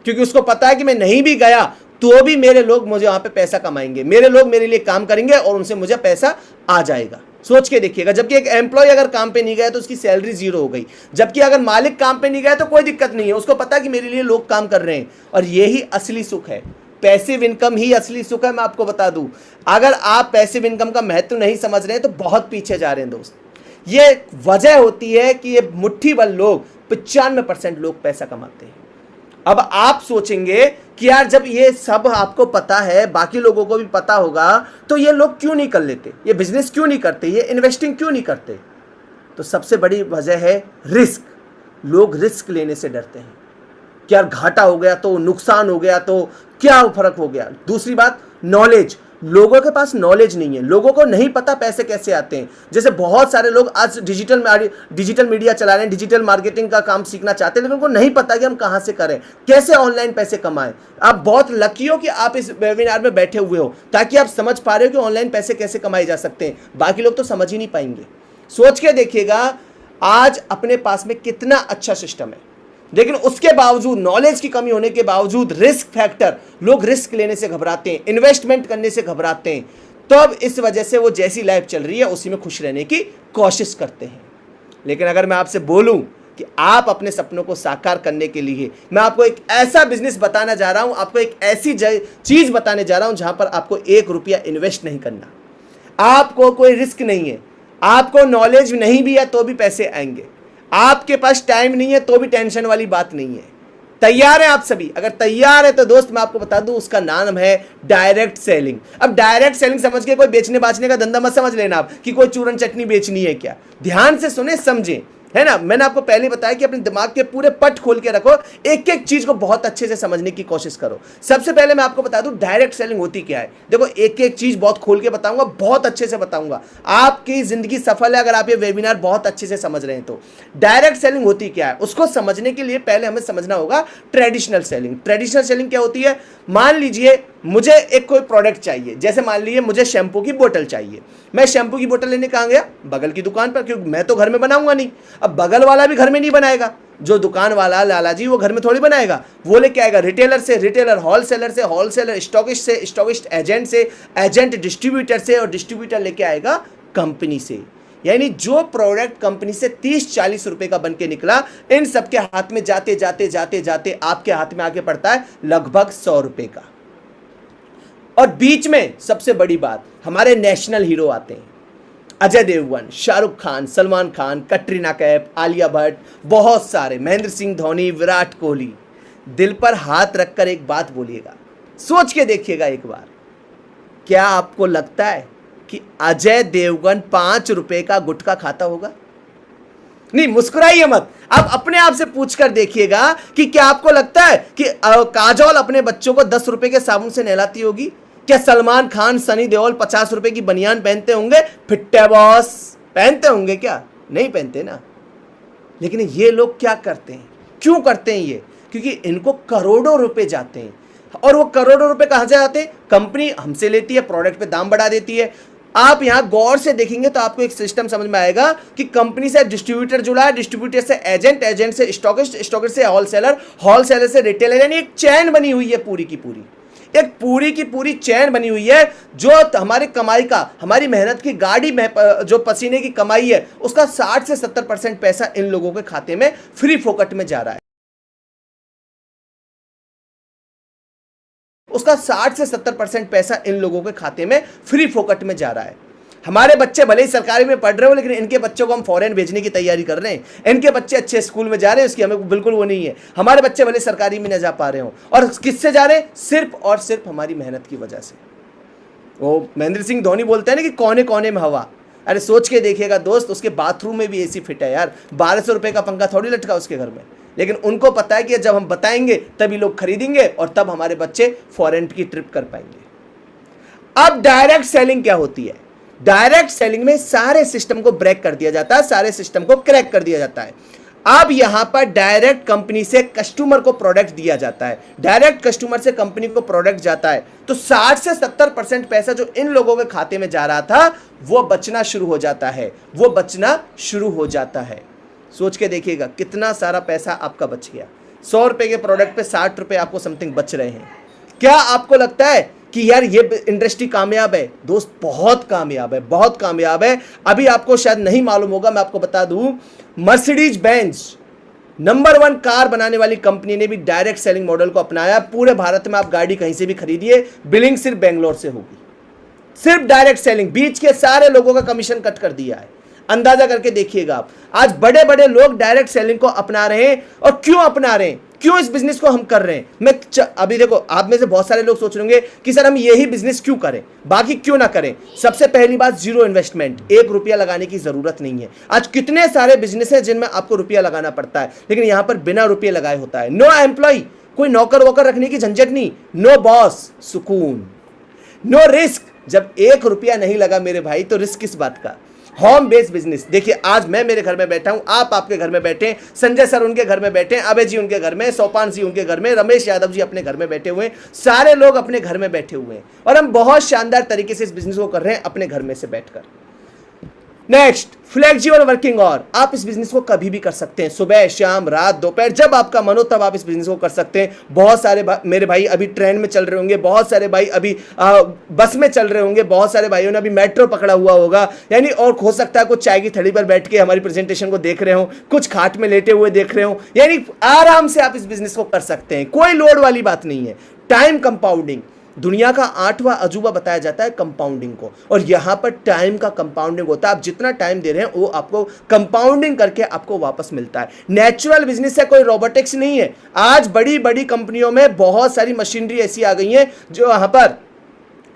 क्योंकि उसको पता है कि मैं नहीं भी गया तो भी मेरे लोग मुझे वहां पे पैसा कमाएंगे, मेरे लोग मेरे लिए काम करेंगे और उनसे मुझे पैसा आ जाएगा। सोच के देखिएगा, जबकि एक एम्प्लॉय अगर काम पे नहीं गया तो उसकी सैलरी 0 हो गई, जबकि अगर मालिक काम पे नहीं गया तो कोई दिक्कत नहीं है, उसको पता है कि मेरे लिए लोग काम कर रहे हैं। और यही असली सुख है, पैसिव इनकम ही असली सुख है। मैं आपको बता दूं, अगर आप पैसिव इनकम का महत्व नहीं समझ रहे हैं तो बहुत पीछे जा रहे हैं दोस्त। ये वजह होती है कि ये मुट्ठी भर लोग, 95% लोग पैसा कमाते हैं। अब आप सोचेंगे कि यार जब ये सब आपको पता है, बाकी लोगों को भी पता होगा, तो ये लोग क्यों नहीं कर लेते, ये बिजनेस क्यों नहीं करते, ये इन्वेस्टिंग क्यों नहीं करते? तो सबसे बड़ी वजह है रिस्क। लोग रिस्क लेने से डरते हैं कि यार घाटा हो गया तो, नुकसान हो गया तो क्या फर्क हो गया। दूसरी बात, नॉलेज। लोगों के पास नॉलेज नहीं है, लोगों को नहीं पता पैसे कैसे आते हैं। जैसे बहुत सारे लोग आज डिजिटल मीडिया चला रहे हैं, डिजिटल मार्केटिंग का काम सीखना चाहते हैं, लेकिन उनको नहीं पता कि हम कहां से करें, कैसे ऑनलाइन पैसे कमाएं। आप बहुत लकी हो कि आप इस वेबिनार में बैठे हुए हो, ताकि आप समझ पा रहे हो कि ऑनलाइन पैसे कैसे कमाए जा सकते हैं। बाकी लोग तो समझ ही नहीं पाएंगे। सोच के देखिएगा, आज अपने पास में कितना अच्छा सिस्टम है, लेकिन उसके बावजूद, नॉलेज की कमी होने के बावजूद, रिस्क फैक्टर, लोग रिस्क लेने से घबराते हैं, इन्वेस्टमेंट करने से घबराते हैं। तो अब इस वजह से वो जैसी लाइफ चल रही है उसी में खुश रहने की कोशिश करते हैं। लेकिन अगर मैं आपसे बोलूं कि आप अपने सपनों को साकार करने के लिए, मैं आपको एक ऐसा बिजनेस बताना जा रहा हूं, आपको एक ऐसी चीज बताने जा रहा हूं जहां पर आपको 1 रुपया इन्वेस्ट नहीं करना, आपको कोई रिस्क नहीं है, आपको नॉलेज नहीं भी है तो भी पैसे आएंगे, आपके पास टाइम नहीं है तो भी टेंशन वाली बात नहीं है। तैयार हैं आप सभी? अगर तैयार है तो दोस्त मैं आपको बता दूं, उसका नाम है डायरेक्ट सेलिंग। अब डायरेक्ट सेलिंग समझ के कोई बेचने बाचने का धंधा मत समझ लेना आप कि कोई चूरन चटनी बेचनी है क्या। ध्यान से सुने, समझें, है ना। मैंने आपको पहले बताया कि अपने दिमाग के पूरे पट खोल के रखो, एक एक चीज को बहुत अच्छे से समझने की कोशिश करो। सबसे पहले मैं आपको बता दूं डायरेक्ट सेलिंग होती क्या है। देखो, एक एक चीज बहुत खोल के बताऊंगा, बहुत अच्छे से बताऊंगा, आपकी जिंदगी सफल है अगर आप ये वेबिनार बहुत अच्छे से समझ रहे हैं तो। डायरेक्ट सेलिंग होती क्या है, उसको समझने के लिए पहले हमें समझना होगा ट्रेडिशनल सेलिंग। ट्रेडिशनल सेलिंग क्या होती है? मान लीजिए मुझे एक कोई प्रोडक्ट चाहिए, जैसे मान लीजिए मुझे शैम्पू की बोतल चाहिए। मैं शैम्पू की बोतल लेने कहाँ गया? बगल की दुकान पर, क्योंकि मैं तो घर में बनाऊंगा नहीं। अब बगल वाला भी घर में नहीं बनाएगा, जो दुकान वाला लाला जी वो घर में थोड़ी बनाएगा, वो लेके आएगा रिटेलर से, रिटेलर होलसेलर से, होलसेलर स्टॉकिस्ट से, स्टॉकिस्ट एजेंट से, एजेंट डिस्ट्रीब्यूटर से, और डिस्ट्रीब्यूटर लेके आएगा कंपनी से। यानी जो प्रोडक्ट कंपनी से 30-40 रुपए का बन के निकला, इन सबके हाथ में जाते जाते जाते जाते आपके हाथ में आके पड़ता है लगभग 100 रुपए का। और बीच में सबसे बड़ी बात, हमारे नेशनल हीरो आते हैं, अजय देवगन, शाहरुख खान, सलमान खान, कटरीना कैफ, आलिया भट्ट, बहुत सारे, महेंद्र सिंह धोनी, विराट कोहली। दिल पर हाथ रखकर एक बात बोलिएगा, सोच के देखिएगा एक बार, क्या आपको लगता है कि अजय देवगन 5 रुपए का गुटखा खाता होगा? नहीं, मुस्कुराइए मत, आप अपने आप से पूछकर देखिएगा कि क्या आपको लगता है कि काजोल अपने बच्चों को 10 रुपए के साबुन से नहलाती होगी? क्या सलमान खान, सनी देओल 50 रुपए की बनियान पहनते होंगे? फिट्टे बॉस पहनते होंगे क्या? नहीं पहनते ना। लेकिन ये लोग क्या करते हैं, क्यों करते हैं ये? क्योंकि इनको करोड़ों रुपए जाते हैं। और वो करोड़ों रुपए कहां से आते हैं? कंपनी हमसे लेती है, प्रोडक्ट पे दाम बढ़ा देती है। आप यहां गौर से देखेंगे तो आपको एक सिस्टम समझ में आएगा कि कंपनी से डिस्ट्रीब्यूटर जुड़ा है, डिस्ट्रीब्यूटर से एजेंट, एजेंट से स्टॉकिस्ट, स्टॉकिस्ट से होलसेलर, होलसेलर से रिटेलर, यानी एक चैन बनी हुई है पूरी की पूरी। एक पूरी की पूरी चैन बनी हुई है जो हमारी कमाई का, हमारी मेहनत की गाड़ी में जो पसीने की कमाई है उसका 60 से 70% पैसा इन लोगों के खाते में फ्री फोकट में जा रहा है। उसका 60 से 70% पैसा इन लोगों के खाते में फ्री फोकट में जा रहा है। हमारे बच्चे भले ही सरकारी में पढ़ रहे हो, लेकिन इनके बच्चों को हम फॉरेन भेजने की तैयारी कर रहे हैं। इनके बच्चे अच्छे स्कूल में जा रहे हैं, उसकी हमें बिल्कुल वो नहीं है। हमारे बच्चे भले सरकारी में न जा पा रहे हो, और किससे जा रहे हैं? सिर्फ और सिर्फ हमारी मेहनत की वजह से। वो महेंद्र सिंह धोनी बोलते हैं ना कि कोने कोने में हवा। अरे सोच के देखिएगा दोस्त, उसके बाथरूम में भी एसी फिट है यार। 1200 रुपए का पंखा थोड़ी लटका उसके घर में। लेकिन उनको पता है कि जब हम बताएंगे तभी लोग खरीदेंगे और तब हमारे बच्चे फॉरेन की ट्रिप कर पाएंगे। अब डायरेक्ट सेलिंग क्या होती है? डायरेक्ट सेलिंग में सारे सिस्टम को ब्रेक कर दिया जाता है, सारे सिस्टम को क्रैक कर दिया जाता है। अब यहां पर डायरेक्ट कंपनी से कस्टमर को प्रोडक्ट दिया जाता है, डायरेक्ट कस्टमर से कंपनी को प्रोडक्ट जाता है, तो 60 से 70% पैसा जो इन लोगों के खाते में जा रहा था वो बचना शुरू हो जाता है, वो बचना शुरू हो जाता है। सोच के देखिएगा कितना सारा पैसा आपका बच गया। 100 रुपए के प्रोडक्ट पे 60 रुपए आपको समथिंग बच रहे हैं। क्या आपको लगता है कि यार ये इंडस्ट्री कामयाब है? दोस्त बहुत कामयाब है, बहुत कामयाब है। अभी आपको शायद नहीं मालूम होगा, मैं आपको बता दूं, मर्सिडीज बेंज नंबर 1 कार बनाने वाली कंपनी ने भी डायरेक्ट सेलिंग मॉडल को अपनाया। पूरे भारत में आप गाड़ी कहीं से भी खरीदिए, बिलिंग सिर्फ बेंगलोर से होगी, सिर्फ डायरेक्ट सेलिंग। बीच के सारे लोगों का कमीशन कट कर दिया है। अंदाजा करके देखिएगा आप, आज बड़े बड़े लोग डायरेक्ट सेलिंग को अपना रहे हैं। और क्यों अपना रहे हैं? क्यों इस बिजनेस को हम कर रहे हैं? अभी देखो, आप में से बहुत सारे लोग सोच रहे होंगे कि सर हम यही बिजनेस क्यों करें, बाकी क्यों ना करें। सबसे पहली बात, जीरो इन्वेस्टमेंट, 1 रुपया लगाने की जरूरत नहीं है। आज कितने सारे बिजनेस है जिनमें आपको रुपया लगाना पड़ता है, लेकिन यहां पर बिना रुपये लगाए होता है। नो एम्प्लॉय, कोई नौकर वोकर रखने की झंझट नहीं। नो बॉस, सुकून। नो रिस्क, जब 1 रुपया नहीं लगा मेरे भाई तो रिस्क किस बात का? Home based business. देखिए आज मैं मेरे घर में बैठा हूं, आप आपके घर में बैठे हैं, संजय सर उनके घर में बैठे हैं, अभय जी उनके घर में, सोपान जी उनके घर में, रमेश यादव जी अपने घर में बैठे हुए हैं, सारे लोग अपने घर में बैठे हुए हैं और हम बहुत शानदार तरीके से इस बिजनेस को कर रहे हैं अपने घर में से बैठकर। Next, flexible working hour. आप इस बिजनेस को कभी भी कर सकते हैं, सुबह, शाम, रात, दोपहर, जब आपका मन हो तब आप इस बिजनेस को कर सकते हैं। बहुत सारे मेरे भाई अभी ट्रेन में चल रहे होंगे, बहुत सारे भाई अभी बस में चल रहे होंगे, बहुत सारे भाइयों ने अभी मेट्रो पकड़ा हुआ होगा, यानी और हो सकता है कुछ चाय की थैली पर बैठ के हमारी प्रेजेंटेशन को देख रहे हो, कुछ खाट में लेटे हुए देख रहे हो, यानी आराम से आप इस बिजनेस को कर सकते हैं। कोई लोड वाली बात नहीं है। टाइम कंपाउंडिंग, दुनिया का 8वां अजूबा बताया जाता है कंपाउंडिंग को, और यहां पर टाइम का कंपाउंडिंग होता है। आप जितना टाइम दे रहे हैं वो आपको कंपाउंडिंग करके आपको वापस मिलता है। नेचुरल बिजनेस है, कोई रोबोटिक्स नहीं है। आज बड़ी बड़ी कंपनियों में बहुत सारी मशीनरी ऐसी आ गई है जो यहां पर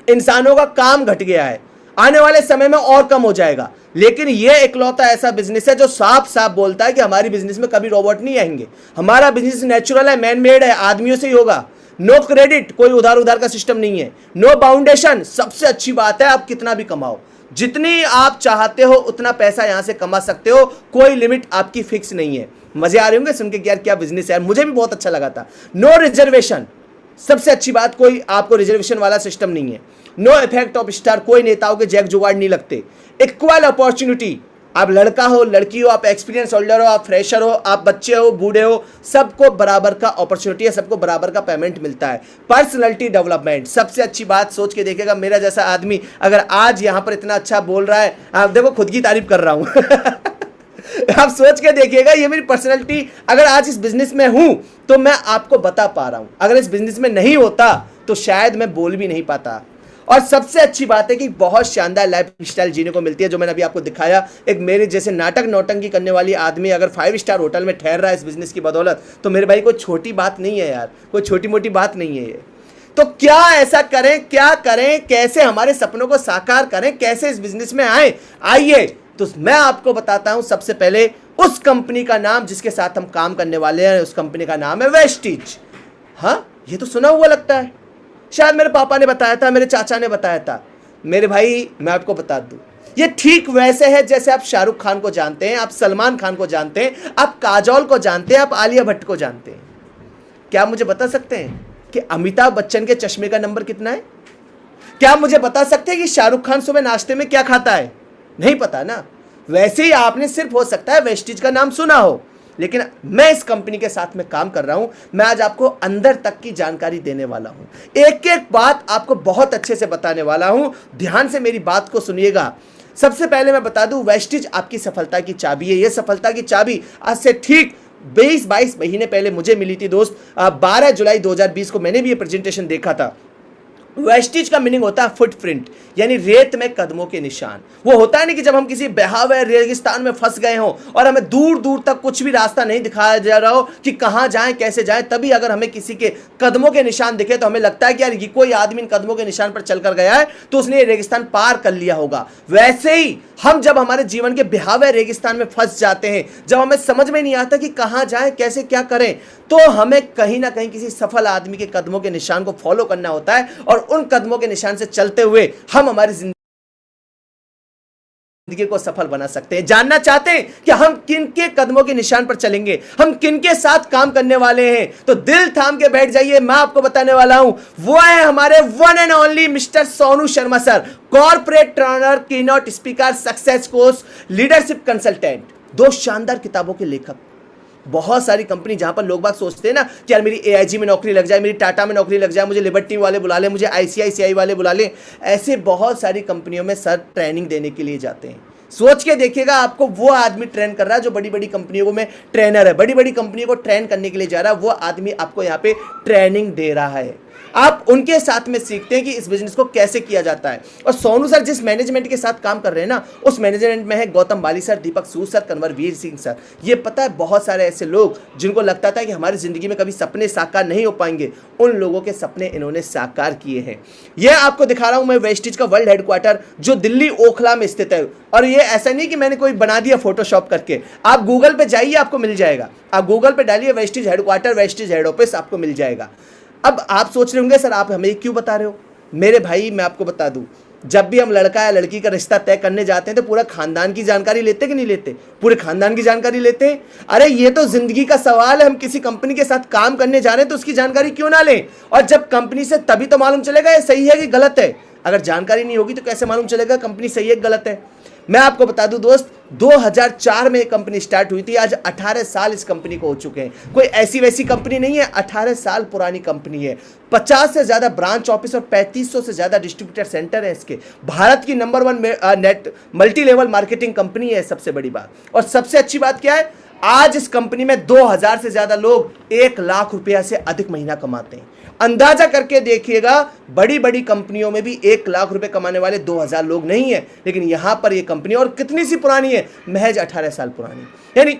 इंसानों का काम घट गया है, आने वाले समय में और कम हो जाएगा। लेकिन यह इकलौता ऐसा बिजनेस है जो साफ साफ बोलता है कि हमारी बिजनेस में कभी रोबोट नहीं आएंगे, हमारा बिजनेस नेचुरल है, मैन मेड है, आदमियों से ही होगा। नो क्रेडिट, कोई उधार उधार का सिस्टम नहीं है। नो बाउंडेशन, सबसे अच्छी बात है आप कितना भी कमाओ, जितनी आप चाहते हो उतना पैसा यहां से कमा सकते हो, कोई लिमिट आपकी फिक्स नहीं है। मजे आ रहे होंगे सुन के यार क्या बिजनेस है, मुझे भी बहुत अच्छा लगा था। नो रिजर्वेशन, सबसे अच्छी बात, कोई आपको रिजर्वेशन वाला सिस्टम नहीं है। नो इफेक्ट ऑफ स्टार, कोई नेताओं के जैक जुगाड़ नहीं लगते। इक्वल अपॉर्चुनिटी, आप लड़का हो, लड़की हो, आप एक्सपीरियंस होल्डर हो, आप फ्रेशर हो, आप बच्चे हो, बूढ़े हो, सबको बराबर का अपॉर्चुनिटी है, सबको बराबर का पेमेंट मिलता है। पर्सनैलिटी डेवलपमेंट, सबसे अच्छी बात, सोच के देखिएगा मेरा जैसा आदमी अगर आज यहां पर इतना अच्छा बोल रहा है, आप देखो खुद की तारीफ कर रहा हूं आप सोच के देखिएगा ये मेरी पर्सनैलिटी, अगर आज इस बिजनेस में हूं तो मैं आपको बता पा रहा हूं, अगर इस बिजनेस में नहीं होता तो शायद मैं बोल भी नहीं पाता। और सबसे अच्छी बात है कि बहुत शानदार लाइफ स्टाइल जीने को मिलती है, जो मैंने अभी आपको दिखाया। एक मेरे जैसे नाटक नौटंकी करने वाली आदमी अगर 5 स्टार होटल में ठहर रहा है इस बिजनेस की बदौलत, तो मेरे भाई कोई छोटी बात नहीं है यार, कोई छोटी मोटी बात नहीं है ये। तो क्या ऐसा करें, क्या करें, कैसे हमारे सपनों को साकार करें, कैसे इस बिजनेस में आए, आइए तो मैं आपको बताता हूं। सबसे पहले उस कंपनी का नाम जिसके साथ हम काम करने वाले हैं, उस कंपनी का नाम है वेस्टीज। हाँ, ये तो सुना हुआ लगता है, शायद मेरे पापा ने बताया था, मेरे चाचा ने बताया था। मेरे भाई मैं आपको बता दूं, ये ठीक वैसे है जैसे आप शाहरुख खान को जानते हैं, आप सलमान खान को जानते हैं, आप काजोल को जानते हैं, आप आलिया भट्ट को जानते हैं। क्या आप मुझे बता सकते हैं कि अमिताभ बच्चन के चश्मे का नंबर कितना है? क्या आप मुझे बता सकते हैं कि शाहरुख खान सुबह नाश्ते में क्या खाता है? नहीं पता ना। वैसे ही आपने सिर्फ हो सकता है वेस्टिज का नाम सुना हो, लेकिन मैं इस कंपनी के साथ में काम कर रहा हूं। मैं आज आपको अंदर तक की जानकारी देने वाला हूं, एक एक बात आपको बहुत अच्छे से बताने वाला हूं। ध्यान से मेरी बात को सुनिएगा। सबसे पहले मैं बता दूं, वेस्टिज आपकी सफलता की चाबी है। यह सफलता की चाबी आज से ठीक 22 महीने पहले मुझे मिली थी दोस्त। 12 जुलाई 2020 को मैंने भी ये प्रेजेंटेशन देखा था। वेस्टिज का मीनिंग होता है फुटप्रिंट, यानी रेत में कदमों के निशान। वो होता है नहीं कि जब हम किसी बहा हुए रेगिस्तान में फंस गए हों और हमें दूर दूर तक कुछ भी रास्ता नहीं दिखाया जा रहा हो कि कहां जाएं कैसे जाएं, तभी अगर हमें किसी के कदमों के निशान दिखे तो हमें लगता है कि यार ये कोई आदमी इन कदमों के निशान पर चलकर गया है तो उसने ये रेगिस्तान पार कर लिया होगा। वैसे ही हम जब हमारे जीवन के बहावे रेगिस्तान में फंस जाते हैं, जब हमें समझ में नहीं आता कि कहां जाएं कैसे क्या करें, तो हमें कहीं ना कहीं किसी सफल आदमी के कदमों के निशान को फॉलो करना होता है और उन कदमों के निशान से चलते हुए हम हमारी जिंदगी को सफल बना सकते हैं। जानना चाहते हैं कि हम किन के कदमों के निशान पर चलेंगे, हम किन के साथ काम करने वाले हैं, तो दिल थाम के बैठ जाइए। मैं आपको बताने वाला हूं, वो है हमारे one and only mister Sonu Sharma sir, corporate trainer, keynote speaker, success coach, leadership consultant, 2 शानदार किताबों के लेखक। बहुत सारी कंपनी जहां पर लोग बात सोचते हैं ना कि यार मेरी AIG में नौकरी लग जाए, मेरी टाटा में नौकरी लग जाए, मुझे लिबर्टी वाले बुला ले, मुझे ICICI वाले बुला ले, ऐसे बहुत सारी कंपनियों में सर ट्रेनिंग देने के लिए जाते हैं। सोच के देखिएगा, आपको वो आदमी ट्रेन कर रहा है जो बड़ी बड़ी कंपनियों में ट्रेनर है, बड़ी बड़ी कंपनियों को ट्रेन करने के लिए जा रहा है, वो आदमी आपको यहाँ पे ट्रेनिंग दे रहा है। आप उनके साथ में सीखते हैं कि इस बिजनेस को कैसे किया जाता है। और सोनू सर जिस मैनेजमेंट के साथ काम कर रहे हैं ना, उस मैनेजमेंट में है गौतम बाली सर, दीपक सूद सर, कन्वरवीर सिंह सर। ये पता है बहुत सारे ऐसे लोग जिनको लगता था कि हमारी जिंदगी में कभी सपने साकार नहीं हो पाएंगे, उन लोगों के सपने इन्होंने साकार किए हैं। यह आपको दिखा रहा हूं मैं वेस्टिज का वर्ल्ड हेडक्वार्टर जो दिल्ली ओखला में स्थित है। और ये ऐसा नहीं कि मैंने कोई बना दिया फोटोशॉप करके, आप गूगल पे जाइए आपको मिल जाएगा। आप गूगल पे डालिए Vestige headquarter, Vestige head office, आपको मिल जाएगा। अब आप सोच रहे होंगे सर आप हमें क्यों बता रहे हो? मेरे भाई मैं आपको बता दूं, जब भी हम लड़का या लड़की का रिश्ता तय करने जाते हैं तो पूरा खानदान की जानकारी लेते कि नहीं लेते? पूरे खानदान की जानकारी लेते हैं। अरे ये तो जिंदगी का सवाल है, हम किसी कंपनी के साथ काम करने जा रहे हैं तो उसकी जानकारी क्यों ना लें? और जब कंपनी से तभी तो मालूम चलेगा ये सही है कि गलत है। अगर जानकारी नहीं होगी तो कैसे मालूम चलेगा कंपनी सही है कि गलत है? मैं आपको बता दूं दोस्त, 2004 में ये कंपनी स्टार्ट हुई थी, आज 18 साल इस कंपनी को हो चुके हैं। कोई ऐसी वैसी कंपनी नहीं है, 18 साल पुरानी कंपनी है। 50 से ज्यादा ब्रांच ऑफिस और 3500 से ज्यादा डिस्ट्रीब्यूटर सेंटर है इसके। भारत की number 1 net multi level marketing company है सबसे बड़ी बात। और सबसे अच्छी बात क्या है, आज इस कंपनी में 2000 से ज्यादा लोग 1 लाख रुपया से अधिक महीना कमाते हैं। अंदाजा करके देखिएगा, बड़ी बड़ी कंपनियों में भी 1 लाख रुपए कमाने वाले 2000 लोग नहीं है, लेकिन यहां पर ये कंपनी और कितनी सी पुरानी है, महज 18 साल पुरानी। यानी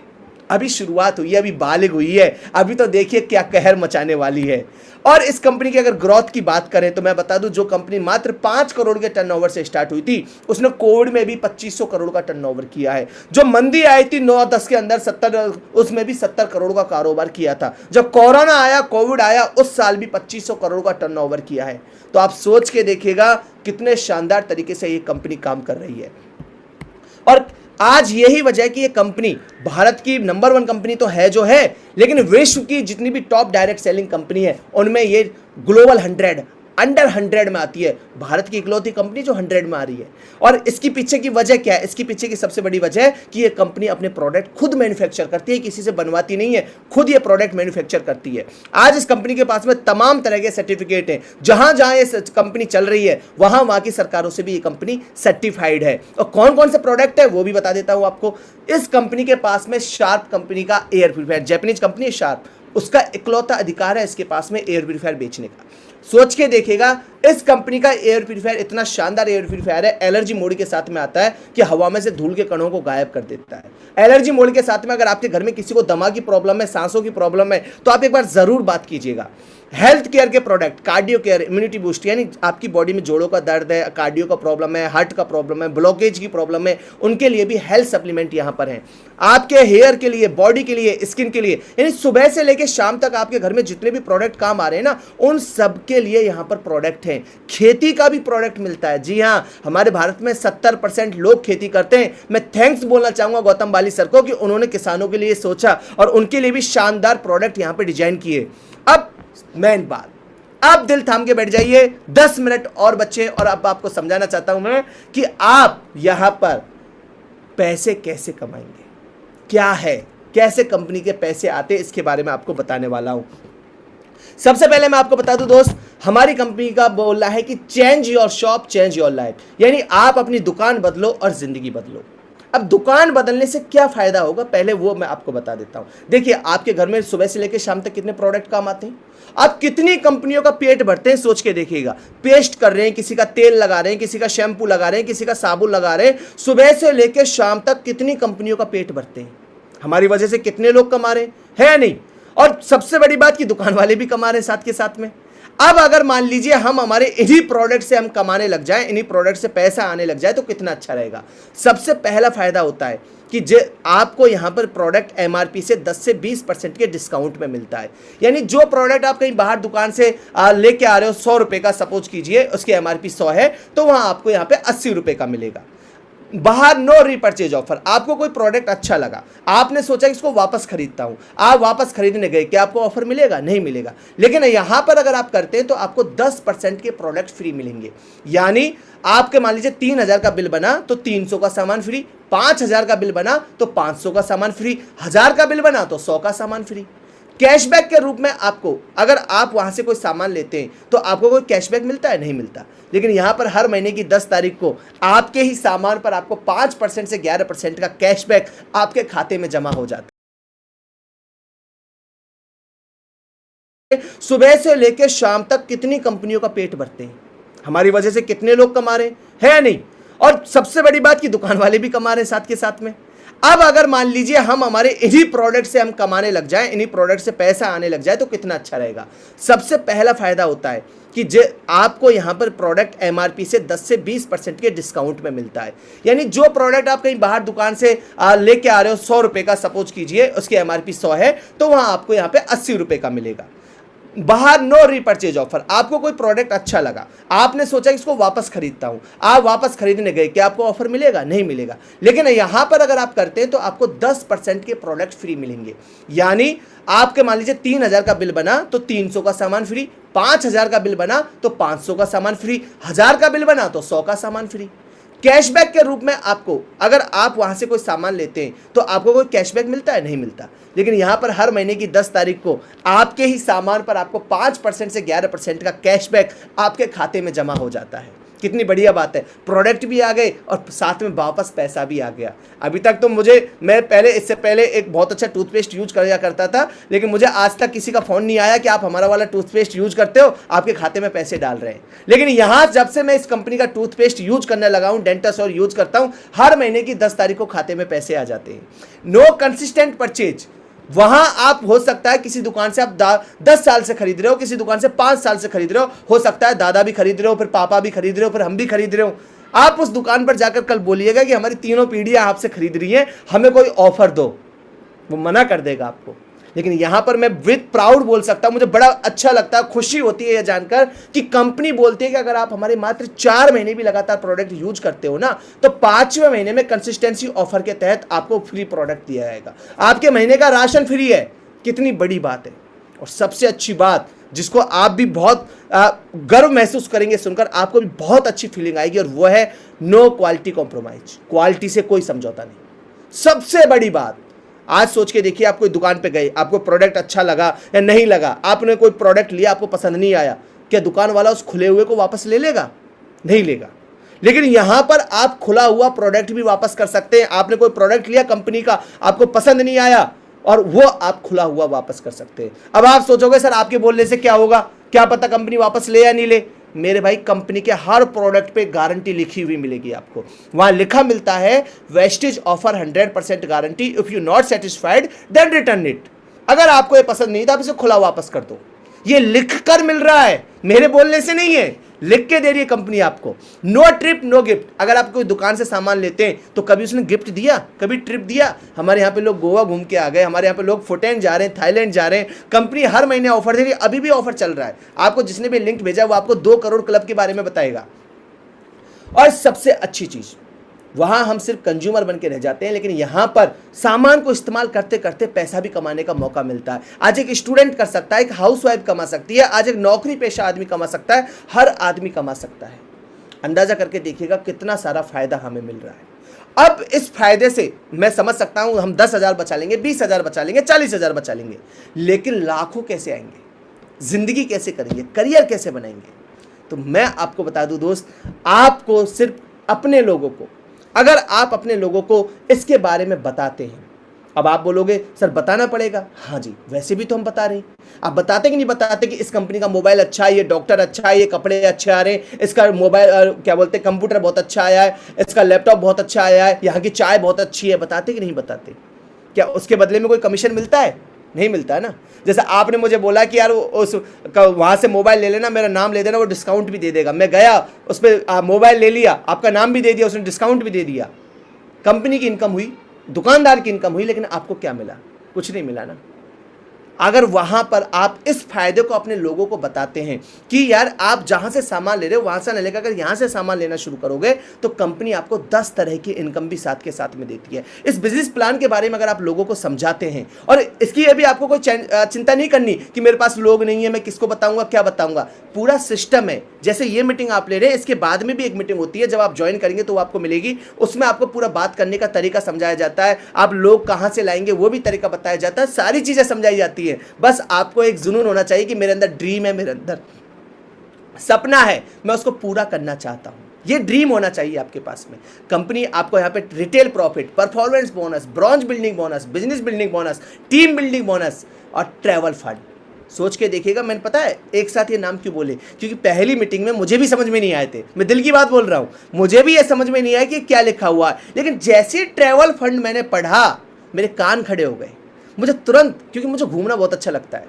अभी शुरुआत हुई है, अभी बालिग हुई है, अभी तो देखिए क्या कहर मचाने वाली है। और इस कंपनी की अगर ग्रोथ की बात करें तो मैं बता दूं, जो कंपनी मात्र 5 करोड़ के टर्नओवर से स्टार्ट हुई थी, उसने कोविड में भी 2500 करोड़ का टर्नओवर किया है। जो मंदी आई थी 9-10 के अंदर 70, उसमें भी 70 करोड़ का कारोबार किया था। जब कोरोना आया, कोविड आया, उस साल भी 2500 करोड़ का टर्नओवर किया है। तो आप सोच के देखिएगा कितने शानदार तरीके से ये कंपनी काम कर रही है। और आज यही वजह है कि ये कंपनी भारत की नंबर 1 कंपनी तो है जो है, लेकिन विश्व की जितनी भी टॉप डायरेक्ट सेलिंग कंपनी है उनमें ये ग्लोबल 100 अंडर 100 में आती है। भारत की इकलौती कंपनी जो 100 में आ रही है। और इसकी पीछे की वजह क्या है? इसकी पीछे की सबसे बड़ी वजह है कि ये कंपनी अपने प्रोडक्ट खुद मैन्युफैक्चर करती है, किसी से बनवाती नहीं है, खुद ये प्रोडक्ट मैन्युफैक्चर करती है। आज इस कंपनी के पास में तमाम तरह के सर्टिफिकेट हैं। जहां जहां ये कंपनी चल रही है वहां वहां की सरकारों से भी ये कंपनी सर्टिफाइड है। और कौन कौन से प्रोडक्ट है वो भी बता देता हूं आपको। इस कंपनी के पास में शार्प कंपनी का एयर प्यूरिफायर, जापानीज कंपनी है शार्प, उसका इकलौता अधिकार है इसके पास में एयर प्यूरिफायर बेचने का। सोच के देखिएगा, इस कंपनी का एयर प्यूरिफायर इतना शानदार एयर प्यूरिफायर है, एलर्जी मोड के साथ में आता है कि हवा में से धूल के कणों को गायब कर देता है। एलर्जी मोड के साथ में अगर आपके घर में किसी को दमा की प्रॉब्लम है, सांसों की प्रॉब्लम है, तो आप एक बार जरूर बात कीजिएगा। हेल्थ केयर के product, cardio care, immunity boost, यानी आपकी बॉडी में जोड़ों का दर्द है, कार्डियो का प्रॉब्लम है, हार्ट का प्रॉब्लम है, ब्लॉकेज की प्रॉब्लम है, उनके लिए भी हेल्थ सप्लीमेंट यहाँ पर हैं। आपके हेयर के लिए, बॉडी के लिए, स्किन के लिए, यानी सुबह से लेकर शाम तक आपके घर में जितने भी प्रोडक्ट काम आ रहे हैं ना, उन सब के लिए यहाँ पर प्रोडक्ट हैं। खेती का भी प्रोडक्ट मिलता है। जी हाँ, हमारे भारत में 70% लोग खेती करते हैं। मैं थैंक्स बोलना चाहूँगा गौतम बाली सर को कि उन्होंने किसानों के लिए सोचा और उनके लिए भी शानदार प्रोडक्ट यहाँ पर डिजाइन किए। अब मेन बात, आप दिल थाम के बैठ जाइए, 10 मिनट और बचे और अब आपको समझाना चाहता हूं मैं कि आप यहां पर पैसे कैसे कमाएंगे, क्या है, कैसे कंपनी के पैसे आते हैं, इसके बारे में आपको बताने वाला हूं। सबसे पहले मैं आपको बता दूं दोस्त, हमारी कंपनी का बोलना है कि change your shop change your life, यानी आप अपनी दुकान बदलो और जिंदगी बदलो। अब दुकान बदलने से क्या फायदा होगा, पहले वो मैं आपको बता देता हूं। देखिए, आपके घर में सुबह से लेकर शाम तक कितने प्रोडक्ट काम आते हैं, आप कितनी कंपनियों का पेट भरते हैं, सोच के देखिएगा। पेस्ट कर रहे हैं, किसी का तेल लगा रहे हैं, किसी का शैम्पू लगा रहे हैं, किसी का साबुन लगा रहे हैं, सुबह से लेकर शाम तक कितनी कंपनियों का पेट भरते हैं। हमारी वजह से कितने लोग कमा रहे हैं, है नहीं? और सबसे बड़ी बात कि दुकान वाले भी कमा रहे हैं साथ के साथ में। अब अगर मान लीजिए हम हमारे इन्हीं प्रोडक्ट से हम कमाने लग जाएं, इन्हीं प्रोडक्ट से पैसा आने लग जाए, तो कितना अच्छा रहेगा। सबसे पहला फायदा होता है कि आपको यहाँ पर प्रोडक्ट एमआरपी से 10 से 20% के डिस्काउंट में मिलता है। यानी जो प्रोडक्ट आप कहीं बाहर दुकान से लेके आ रहे हो 100 रुपये का, सपोज कीजिए उसकी एमआरपी 100 है, तो वहाँ आपको यहाँ पे 80 रुपये का मिलेगा। बाहर नो रीपर्चेज ऑफर, आपको कोई प्रोडक्ट अच्छा लगा, आपने सोचा कि इसको वापस खरीदता हूं, आप वापस खरीदने गए, क्या आपको ऑफर मिलेगा? नहीं मिलेगा। लेकिन यहां पर अगर आप करते हैं तो आपको 10% के प्रोडक्ट फ्री मिलेंगे। यानी आपके मान लीजिए 3000 का बिल बना तो 300 का सामान फ्री, 5000 का बिल बना तो 500 का सामान फ्री, 1000 का बिल बना तो 100 का सामान फ्री। कैशबैक के रूप में आपको, अगर आप वहां से कोई सामान लेते हैं तो आपको कोई कैशबैक मिलता है? नहीं मिलता। लेकिन यहां पर हर महीने की 10 तारीख को आपके ही सामान पर आपको 5% से 11% का कैशबैक आपके खाते में जमा हो जाता है। सुबह से लेकर शाम तक कितनी कंपनियों का पेट भरते हैं, हमारी वजह से कितने लोग कमा रहे हैं, है नहीं? और सबसे बड़ी बात कि दुकान वाले भी कमा रहे हैं साथ के साथ में। अब अगर मान लीजिए हम हमारे इन्हीं प्रोडक्ट से हम कमाने लग जाएं, इन्हीं प्रोडक्ट से पैसा आने लग जाए, तो कितना अच्छा रहेगा। सबसे पहला फायदा होता है कि आपको यहाँ पर प्रोडक्ट एमआरपी से 10 से 20% के डिस्काउंट में मिलता है। यानी जो प्रोडक्ट आप कहीं बाहर दुकान से लेके आ रहे हो 100 रुपये का, सपोज कीजिए उसकी एमआरपी 100 है, तो वहाँ आपको यहाँ पे 80 रुपये का मिलेगा। बाहर नो रीपर्चेज ऑफर, आपको कोई प्रोडक्ट अच्छा लगा, आपने सोचा कि इसको वापस खरीदता हूं, आप वापस खरीदने गए, क्या आपको ऑफर मिलेगा? नहीं मिलेगा। लेकिन यहां पर अगर आप करते हैं तो आपको 10% के प्रोडक्ट फ्री मिलेंगे। यानी आपके मान लीजिए 3000 का बिल बना तो 300 का सामान फ्री, 5000 का बिल बना तो 500 का सामान फ्री, 1000 का बिल बना तो 100 का सामान फ्री। कैशबैक के रूप में आपको, अगर आप वहां से कोई सामान लेते हैं तो आपको कोई कैशबैक मिलता है? नहीं मिलता। लेकिन यहां पर हर महीने की 10 तारीख को आपके ही सामान पर आपको 5% से 11% का कैशबैक आपके खाते में जमा हो जाता है। कितनी बढ़िया बात है, प्रोडक्ट भी आ गए और साथ में वापस पैसा भी आ गया। अभी तक तो मैं इससे पहले एक बहुत अच्छा टूथपेस्ट यूज किया करता था, लेकिन मुझे आज तक किसी का फ़ोन नहीं आया कि आप हमारा वाला टूथपेस्ट यूज करते हो, आपके खाते में पैसे डाल रहे हैं। लेकिन यहाँ जब से मैं इस कंपनी का टूथपेस्ट यूज करने लगा हूँ, डेंटस और यूज करता हूँ, हर महीने की 10 तारीख को खाते में पैसे आ जाते हैं। नो कंसिस्टेंट परचेज, वहां आप हो सकता है किसी दुकान से आप 10 साल से खरीद रहे हो, किसी दुकान से 5 साल से खरीद रहे हो सकता है दादा भी खरीद रहे हो, फिर पापा भी खरीद रहे हो, फिर हम भी खरीद रहे हो। आप उस दुकान पर जाकर कल बोलिएगा कि हमारी तीनों पीढ़ियां आपसे खरीद रही हैं, हमें कोई ऑफर दो, वो मना कर देगा आपको। लेकिन यहां पर मैं विद प्राउड बोल सकता हूं, मुझे बड़ा अच्छा लगता है, खुशी होती है यह जानकर कि कंपनी बोलती है कि अगर आप हमारे मात्र 4 महीने भी लगातार प्रोडक्ट यूज करते हो ना, तो 5वें महीने में कंसिस्टेंसी ऑफर के तहत आपको फ्री प्रोडक्ट दिया जाएगा, आपके महीने का राशन फ्री है। कितनी बड़ी बात है। और सबसे अच्छी बात जिसको आप भी बहुत गर्व महसूस करेंगे सुनकर, आपको भी बहुत अच्छी फीलिंग आएगी, और वो है नो क्वालिटी कॉम्प्रोमाइज, क्वालिटी से कोई समझौता नहीं। सबसे बड़ी बात, आज सोच के देखिए, आप कोई दुकान पे गए, आपको प्रोडक्ट अच्छा लगा या नहीं लगा, आपने कोई प्रोडक्ट लिया, आपको पसंद नहीं आया, क्या दुकान वाला उस खुले हुए को वापस ले लेगा? नहीं लेगा। लेकिन यहां पर आप खुला हुआ प्रोडक्ट भी वापस कर सकते हैं। आपने कोई प्रोडक्ट लिया कंपनी का, आपको पसंद नहीं आया, और वो आप खुला हुआ वापस कर सकते हैं। अब आप सोचोगे सर आपके बोलने से क्या होगा, क्या पता कंपनी वापस ले या नहीं ले। मेरे भाई, कंपनी के हर प्रोडक्ट पे गारंटी लिखी हुई मिलेगी आपको। वहां लिखा मिलता है wastage offer 100% guarantee, if you not satisfied then return it. अगर आपको ये पसंद नहीं था, आप इसे खुला वापस कर दो। ये लिख कर मिल रहा है, मेरे बोलने से नहीं है, लिख के दे रही है कंपनी आपको। No trip no gift. अगर आप कोई दुकान से सामान लेते हैं तो कभी उसने गिफ्ट दिया, कभी ट्रिप दिया? हमारे यहाँ पे लोग गोवा घूम के आ गए, हमारे यहाँ पे लोग फुटेन जा रहे हैं, थाईलैंड जा रहे हैं, कंपनी हर महीने ऑफर दे रही है, अभी भी ऑफर चल रहा है। आपको जिसने भी लिंक भेजा वो आपको 2 करोड़ क्लब के बारे में बताएगा। और सबसे अच्छी चीज, वहां हम सिर्फ कंज्यूमर बन के रह जाते हैं, लेकिन यहां पर सामान को इस्तेमाल करते करते पैसा भी कमाने का मौका मिलता है। आज एक स्टूडेंट कर सकता है, एक हाउसवाइफ कमा सकती है, आज एक नौकरी पेशा आदमी कमा सकता है, हर आदमी कमा सकता है। अंदाजा करके देखिएगा कितना सारा फायदा हमें मिल रहा है। अब इस फायदे से मैं समझ सकता हूं हम 10,000 बचा लेंगे, 20,000 बचा लेंगे, 40,000 बचा लेंगे, लेकिन लाखों कैसे आएंगे? जिंदगी कैसे करेंगे? करियर कैसे बनाएंगे? तो मैं आपको बता दूं दोस्त, आपको सिर्फ अपने लोगों को, अगर आप अपने लोगों को इसके बारे में बताते हैं, अब आप बोलोगे सर बताना पड़ेगा। हाँ जी, वैसे भी तो हम बता रहे हैं। आप बताते कि नहीं बताते कि इस कंपनी का मोबाइल अच्छा है, ये डॉक्टर अच्छा है, ये कपड़े अच्छे आ रहे हैं, इसका मोबाइल क्या बोलते हैं कंप्यूटर बहुत अच्छा आया है, इसका लैपटॉप बहुत अच्छा आया है, यहाँ की चाय बहुत अच्छी है। बताते कि नहीं बताते? क्या उसके बदले में कोई कमीशन मिलता है? नहीं मिलता है ना। जैसे आपने मुझे बोला कि यार उस वहाँ से मोबाइल ले लेना, मेरा नाम ले देना, वो डिस्काउंट भी दे देगा। मैं गया, उस पर मोबाइल ले लिया, आपका नाम भी दे दिया, उसने डिस्काउंट भी दे दिया। कंपनी की इनकम हुई, दुकानदार की इनकम हुई, लेकिन आपको क्या मिला? कुछ नहीं मिला ना। अगर वहां पर आप इस फायदे को अपने लोगों को बताते हैं कि यार आप जहां से सामान ले रहे हो वहां से न लेकर अगर यहां से सामान लेना शुरू करोगे तो कंपनी आपको 10 तरह की इनकम भी साथ के साथ में देती है। इस बिजनेस प्लान के बारे में अगर आप लोगों को समझाते हैं, और इसकी अभी आपको कोई चिंता नहीं करनी कि मेरे पास लोग नहीं है, मैं किसको बताऊंगा, क्या बताऊंगा। पूरा सिस्टम है। जैसे ये मीटिंग आप ले रहे हैं, इसके बाद में भी एक मीटिंग होती है, जब आप ज्वाइन करेंगे तो वो आपको मिलेगी। उसमें आपको पूरा बात करने का तरीका समझाया जाता है, आप लोग कहां से लाएंगे वो भी तरीका बताया जाता है, सारी चीजें समझाई जाती है। बस आपको एक जुनून होना चाहिए कि मेरे अंदर ड्रीम है, मेरे अंदर सपना है, मैं उसको पूरा करना चाहता हूं। ये ड्रीम होना चाहिए आपके पास में। कंपनी आपको यहाँ पे retail profit, performance bonus, branch building bonus, business building bonus, team building bonus और ट्रैवल फंड। सोच के देखिएगा, मैंने पता है एक साथ ये नाम क्यों बोले, क्योंकि पहली मीटिंग में मुझे भी समझ में नहीं आए थे। मैं दिल की बात बोल रहा हूं, मुझे भी ये समझ में नहीं आया कि क्या लिखा हुआ है, लेकिन जैसे ट्रैवल फंड मैंने पढ़ा मेरे कान खड़े हो गए। मुझे तुरंत, क्योंकि मुझे घूमना बहुत अच्छा लगता है,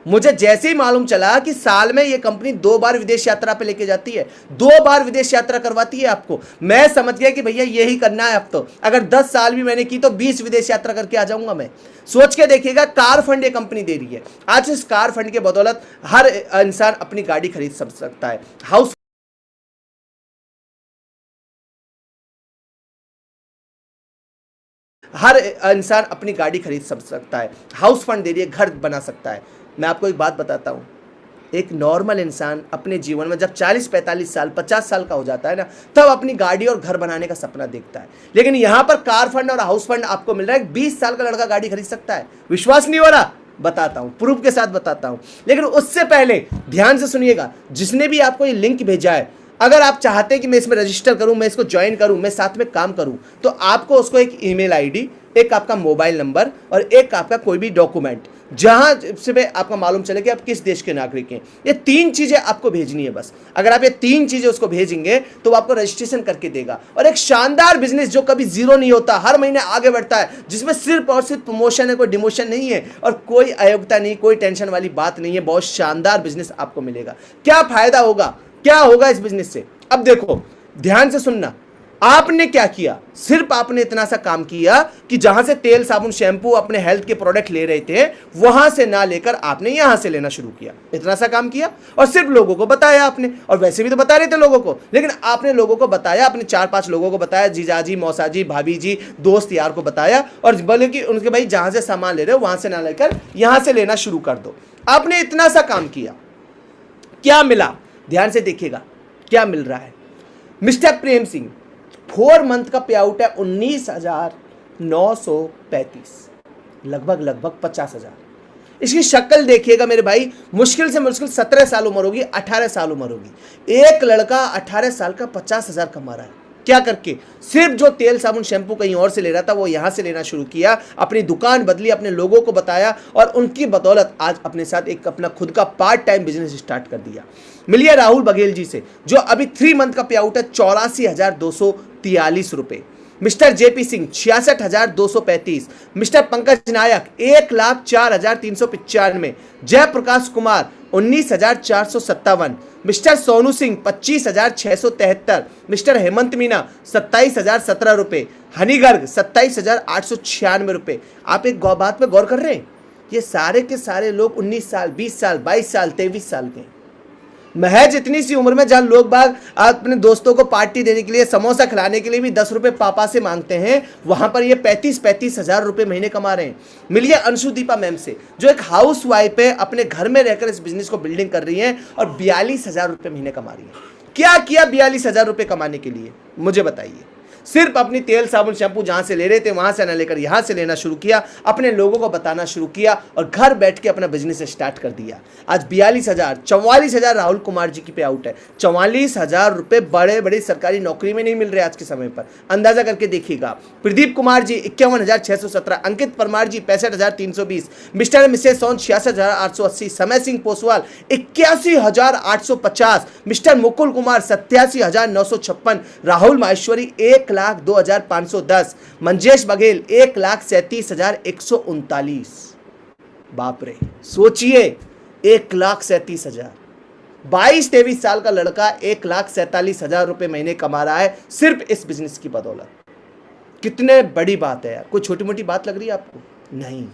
मुझे जैसे ही मालूम चला कि साल में ये कंपनी 2 बार विदेश यात्रा पे लेके जाती है, 2 बार विदेश यात्रा करवाती है आपको, मैं समझ गया कि भैया यही करना है अब तो। अगर 10 साल भी मैंने की तो 20 विदेश यात्रा करके आ जाऊंगा मैं। सोच के देखिएगा, कार फंड ये कंपनी दे रही है। आज इस कार फंड के बदौलत हर इंसान अपनी गाड़ी खरीद सकता है। हाउस हर इंसान अपनी गाड़ी खरीद सकता है, हाउस फंड दे रही है, घर बना सकता है। मैं आपको एक बात बताता हूँ, एक नॉर्मल इंसान अपने जीवन में जब 40-45 साल 50 साल का हो जाता है ना, तब अपनी गाड़ी और घर बनाने का सपना देखता है। लेकिन यहाँ पर कार फंड और हाउस फंड आपको मिल रहा है। 20 साल का लड़का गाड़ी खरीद सकता है। विश्वास नहीं हो रहा? बताता हूँ, प्रूफ के साथ बताता हूँ। लेकिन उससे पहले ध्यान से सुनिएगा, जिसने भी आपको ये लिंक भेजा है, अगर आप चाहते हैं कि मैं इसमें रजिस्टर करूं, मैं इसको ज्वाइन करूं, मैं साथ में काम करूं, तो आपको उसको एक ईमेल आईडी, एक आपका मोबाइल नंबर और एक आपका कोई भी डॉक्यूमेंट, जहां से आपका मालूम चले कि आप किस देश के नागरिक हैं, ये 3 चीजें आपको भेजनी है बस। अगर आप ये 3 चीजें उसको भेजेंगे तो वो आपको रजिस्ट्रेशन करके देगा। और एक शानदार बिजनेस जो कभी जीरो नहीं होता, हर महीने आगे बढ़ता है, जिसमें सिर्फ और सिर्फ प्रमोशन है, कोई डिमोशन नहीं है और कोई अयोग्यता नहीं, कोई टेंशन वाली बात नहीं है। बहुत शानदार बिजनेस आपको मिलेगा। क्या फायदा होगा, क्या होगा इस बिजनेस से? अब देखो, ध्यान से सुनना। आपने क्या किया? सिर्फ आपने इतना सा काम किया कि जहां से तेल, साबुन, शैम्पू, अपने हेल्थ के प्रोडक्ट ले रहे थे, वहां से ना लेकर आपने यहां से लेना शुरू किया। इतना सा काम किया और सिर्फ लोगों को बताया आपने। और वैसे भी तो बता रहे थे लोगों को, लेकिन आपने लोगों को बताया, अपने 4-5 लोगों को बताया, जीजाजी, मौसाजी, भाभी जी, दोस्त यार को बताया, और बोले कि उनके भाई जहां से सामान ले रहे हो वहां से ना लेकर यहां से लेना शुरू कर दो। आपने इतना सा काम किया, क्या मिला? ध्यान से देखिएगा क्या मिल रहा है। मिस्टर प्रेम सिंह 4 मंथ का पे आउट है 19,935, लगभग 50,000। इसकी शक्ल देखिएगा मेरे भाई, मुश्किल से मुश्किल 17 साल उम्र होगी, 18 साल उम्र होगी। एक लड़का 18 साल का 50,000 कमा रहा है। क्या करके? सिर्फ जो तेल, साबुन, शैम्पू कहीं और से ले रहा था वो यहां से लेना शुरू किया, अपनी दुकान बदली, अपने लोगों को बताया और उनकी बदौलत आज अपने साथ एक अपना खुद का पार्ट टाइम बिजनेस स्टार्ट कर दिया। मिलिए राहुल बघेल जी से, जो अभी 3 मंथ का पे आउट है 84,243 रुपए। Mister JP Singh 66,235। Mister Pankaj Nayak 1,04,395। Jayaprakash Kumar 19,457, mister Sonu Singh 25,673, mister Hemant Meena 27,017 रुपये, हनी गर्ग 27,896 रुपये। आप एक बात पे गौर कर रहे हैं, ये सारे के सारे लोग 19 साल, 20 साल, 22 साल, 23 साल के। महज इतनी सी उम्र में जहां लोग बाग अपने दोस्तों को पार्टी देने के लिए, समोसा खिलाने के लिए भी 10 रुपए पापा से मांगते हैं, वहां पर ये 35 हजार रुपए महीने कमा रहे हैं। मिलिए अंशुदीपा मैम से, जो एक हाउस वाइफ है, अपने घर में रहकर इस बिजनेस को बिल्डिंग कर रही है और 42,000 रुपए महीने कमा रही है। क्या किया 42,000 रुपए कमाने के लिए, मुझे बताइए। सिर्फ अपनी तेल साबुन शैम्पू जहां से ले रहे थे वहां से ना लेकर यहां से लेना शुरू किया, अपने लोगों को बताना शुरू किया और घर बैठ के अपना बिजनेस स्टार्ट कर दिया। आज 42,000, 44,000 राहुल कुमार जी की पे आउट है। 44,000 रुपए बड़े बड़े सरकारी नौकरी में नहीं मिल रहे आज के समय पर, अंदाजा करके देखिएगा। प्रदीप कुमार जी 51,617, अंकित परमार जी 65,320, मिस्टर मिसेज सोन 66,880, समय सिंह पोसवाल 81,850, मिस्टर मुकुल कुमार 87,956, राहुल माहेश्वरी 1,02,510, मंजेश बघेल 1,37,139। बाप रे, सोचिए 1,37,000। 22-23 साल का लड़का 1,47,000 रुपए महीने कमा रहा है सिर्फ इस बिजनेस की बदौलत। कितने बड़ी बात है यार, कोई छोटी मोटी बात लग रही है आपको? नहीं।